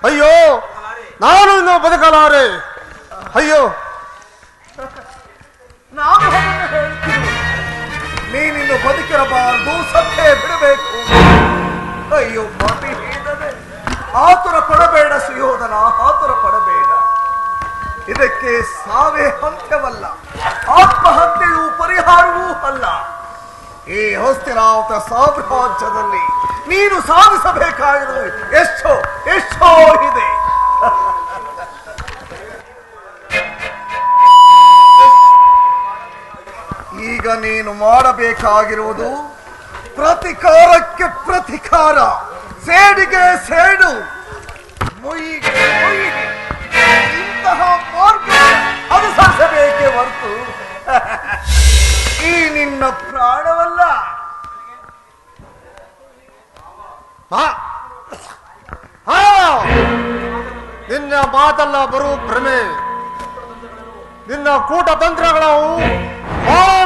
ಅಯ್ಯೋ, ನಾನು ಇನ್ನು ಬದುಕಲಾರೆ. ಅಯ್ಯೋ, ನಾನು ಅದನ್ನು ಹೇಳ್ತೀನಿ, ನೀನಿನ್ನು ಬದುಕಿರಬಾರದು, ಸತ್ತೇ ಬಿಡಬೇಕು. ಅಯ್ಯೋ ಮಾತಿ ಹೇಳಿದರೆ ಆತುರ ಪಡಬೇಡ ಸುಯೋಧನ, ಆತುರ ಪಡಬೇಡ. ಇದಕ್ಕೆ ಸಾವೇ ಅಂತ್ಯವಲ್ಲ, ಆತ್ಮಹತ್ಯೆಯೂ ಪರಿಹಾರವೂ ಅಲ್ಲ. ಈ ಹಸ್ತಿನಾವತ ಸಾಮ್ರಾಜ್ಯದಲ್ಲಿ ನೀನು ಸಾಧಿಸಬೇಕಾಗಿರುವುದು ಎಷ್ಟೋ ಎಷ್ಟೋ ಇದೆ. ಈಗ ನೀನು ಮಾಡಬೇಕಾಗಿರುವುದು ಪ್ರತಿಕಾರಕ್ಕೆ ಪ್ರತಿಕಾರ, ಸೇಡಿಗೆ ಸೇಡು, ಮೊಯ್ಯಿಗೆ ಮೊಯ್ಯಿಗೆ. ಇಂತಹ ಮಾರ್ಗ ಅನುಸರಿಸಬೇಕೇ ಹೊರತು ಈ ನಿನ್ನ ಪ್ರಾಣವಲ್ಲ. ನಿನ್ನ ಮಾತಲ್ಲ ಬರುವ ಭ್ರಮೆ, ನಿನ್ನ ಕೂಟತಂತ್ರಗಳು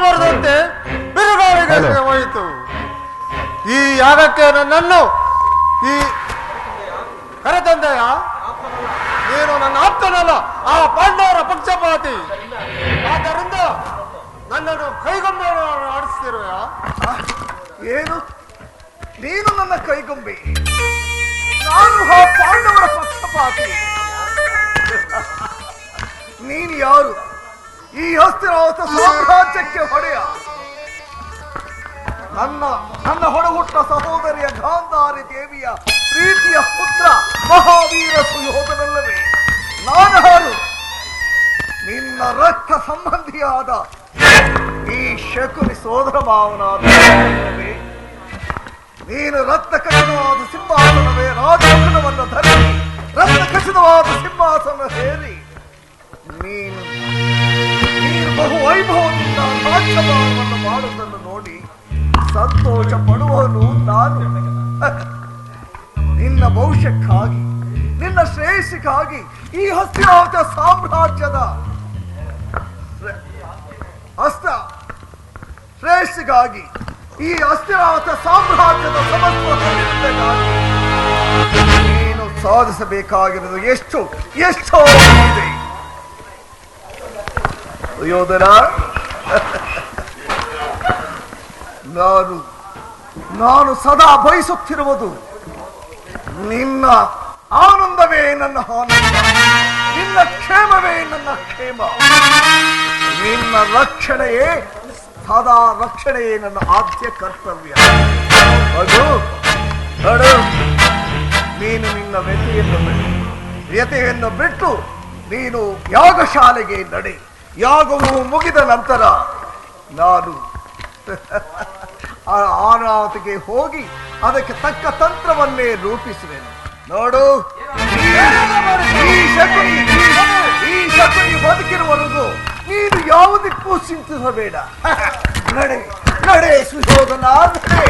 ಬರದಂತೆ ಬಿರುಗಾಳಿಗೆ ಹೋಯಿತು. ಈ ಯಾಗಕ್ಕೆ ನನ್ನನ್ನು ಈ ಕರೆತಂದೆಯ? ನೀನು ನನ್ನ ಆಪ್ತನಲ್ಲ, ಆ ಪಾಂಡವರ ಪಕ್ಷಪಾತಿ. ಆದ್ದರಿಂದ ನನ್ನನ್ನು ಕೈಗೊಂಬೆ ಆಡಿಸ್ತಿರುವೆಯ? ಏನು, ನೀನು ನನ್ನ ಕೈಗೊಂಬೆ, ನಾನು ಆ ಪಾಂಡವರ ಪಕ್ಷಪಾತಿ? ನೀನು ಯಾರು? ಈ ಹಸ್ತಿನಾವತ ಸಾಮ್ರಾಜ್ಯಕ್ಕೆ ಹೊಡೆಯ? ನನ್ನ ಹೊಡಹುಟ್ಟ ಸಹೋದರಿಯ ಗಾಂಧಾರಿ ದೇವಿಯ ಪ್ರೀತಿಯ ಪುತ್ರ ಮಹಾವೀರ ಸುಯೋಧನಲ್ಲವೇ? ನಾನು ಹಾರು ನಿನ್ನ ರಕ್ತ ಸಂಬಂಧಿಯಾದ ಈ ಶಕುನಿ ಸೋದರ ಮಾವನಾದ. ನೀನು ರಕ್ತ ಖಚಿತವಾದ ಸಿಂಹಾಸನವೇ ರಾಜಮುಖವನ್ನು ಧರಿಸಿ ರಕ್ತ ಖಚಿತವಾದ ಸಿಂಹಾಸನ ಹೇರಿ ನೀನು ಬಹು ವೈಭವದಿಂದ ರಾಜ್ಯಭಾರವನ್ನು ಮಾಡುವುದನ್ನು ನೋಡಿ ಸಂತೋಷ ಪಡುವನು ನಾನು. ನಿನ್ನ ಭವಿಷ್ಯಕ್ಕಾಗಿ, ನಿನ್ನ ಶ್ರೇಯಸ್ಸಿಗಾಗಿ, ಈ ಹಸ್ತಿನಾವತ ಸಾಮ್ರಾಜ್ಯದ ಶ್ರೇಯಸ್ಸಿಗಾಗಿ, ಈ ಹಸ್ತಿನಾವತ ಸಾಮ್ರಾಜ್ಯದ ಸಮಸ್ಯೆಗಾಗಿ ನೀನು ಸಾಧಿಸಬೇಕಾಗಿರುವುದು ಎಷ್ಟು ಎಷ್ಟೋ ಇದೆ. ಯೋಧನ, ನಾನು ಸದಾ ಬಯಸುತ್ತಿರುವುದು ನಿನ್ನ ಆನಂದವೇ ನನ್ನ ಆನಂದ, ನಿನ್ನ ಕ್ಷೇಮವೇ ನನ್ನ ಕ್ಷೇಮ, ನಿನ್ನ ರಕ್ಷಣೆಯೇ ಸದಾ ರಕ್ಷಣೆಯೇ ನನ್ನ ಆದ್ಯ ಕರ್ತವ್ಯ. ಅದು ನಡು, ನೀನು ನಿನ್ನ ವ್ಯತೆಯನ್ನು ಬಿಟ್ಟು ನೀನು ಯಾಗಶಾಲೆಗೆ ನಡೆ. ಯಾಗವು ಮುಗಿದ ನಂತರ ನಾನು ಆನಾತಿಗೆ ಹೋಗಿ ಅದಕ್ಕೆ ತಕ್ಕ ತಂತ್ರವನ್ನೇ ರೂಪಿಸುವೆನು. ನೋಡು, ಈ ಶಕುನಿ ಬದುಕಿರುವವರೆಗೂ ನೀನು ಯಾವುದಕ್ಕೂ ಚಿಂತಿಸಬೇಡ. ನಡೆ ನಡೆ ಸುಯೋಧನ, ನಡೆ.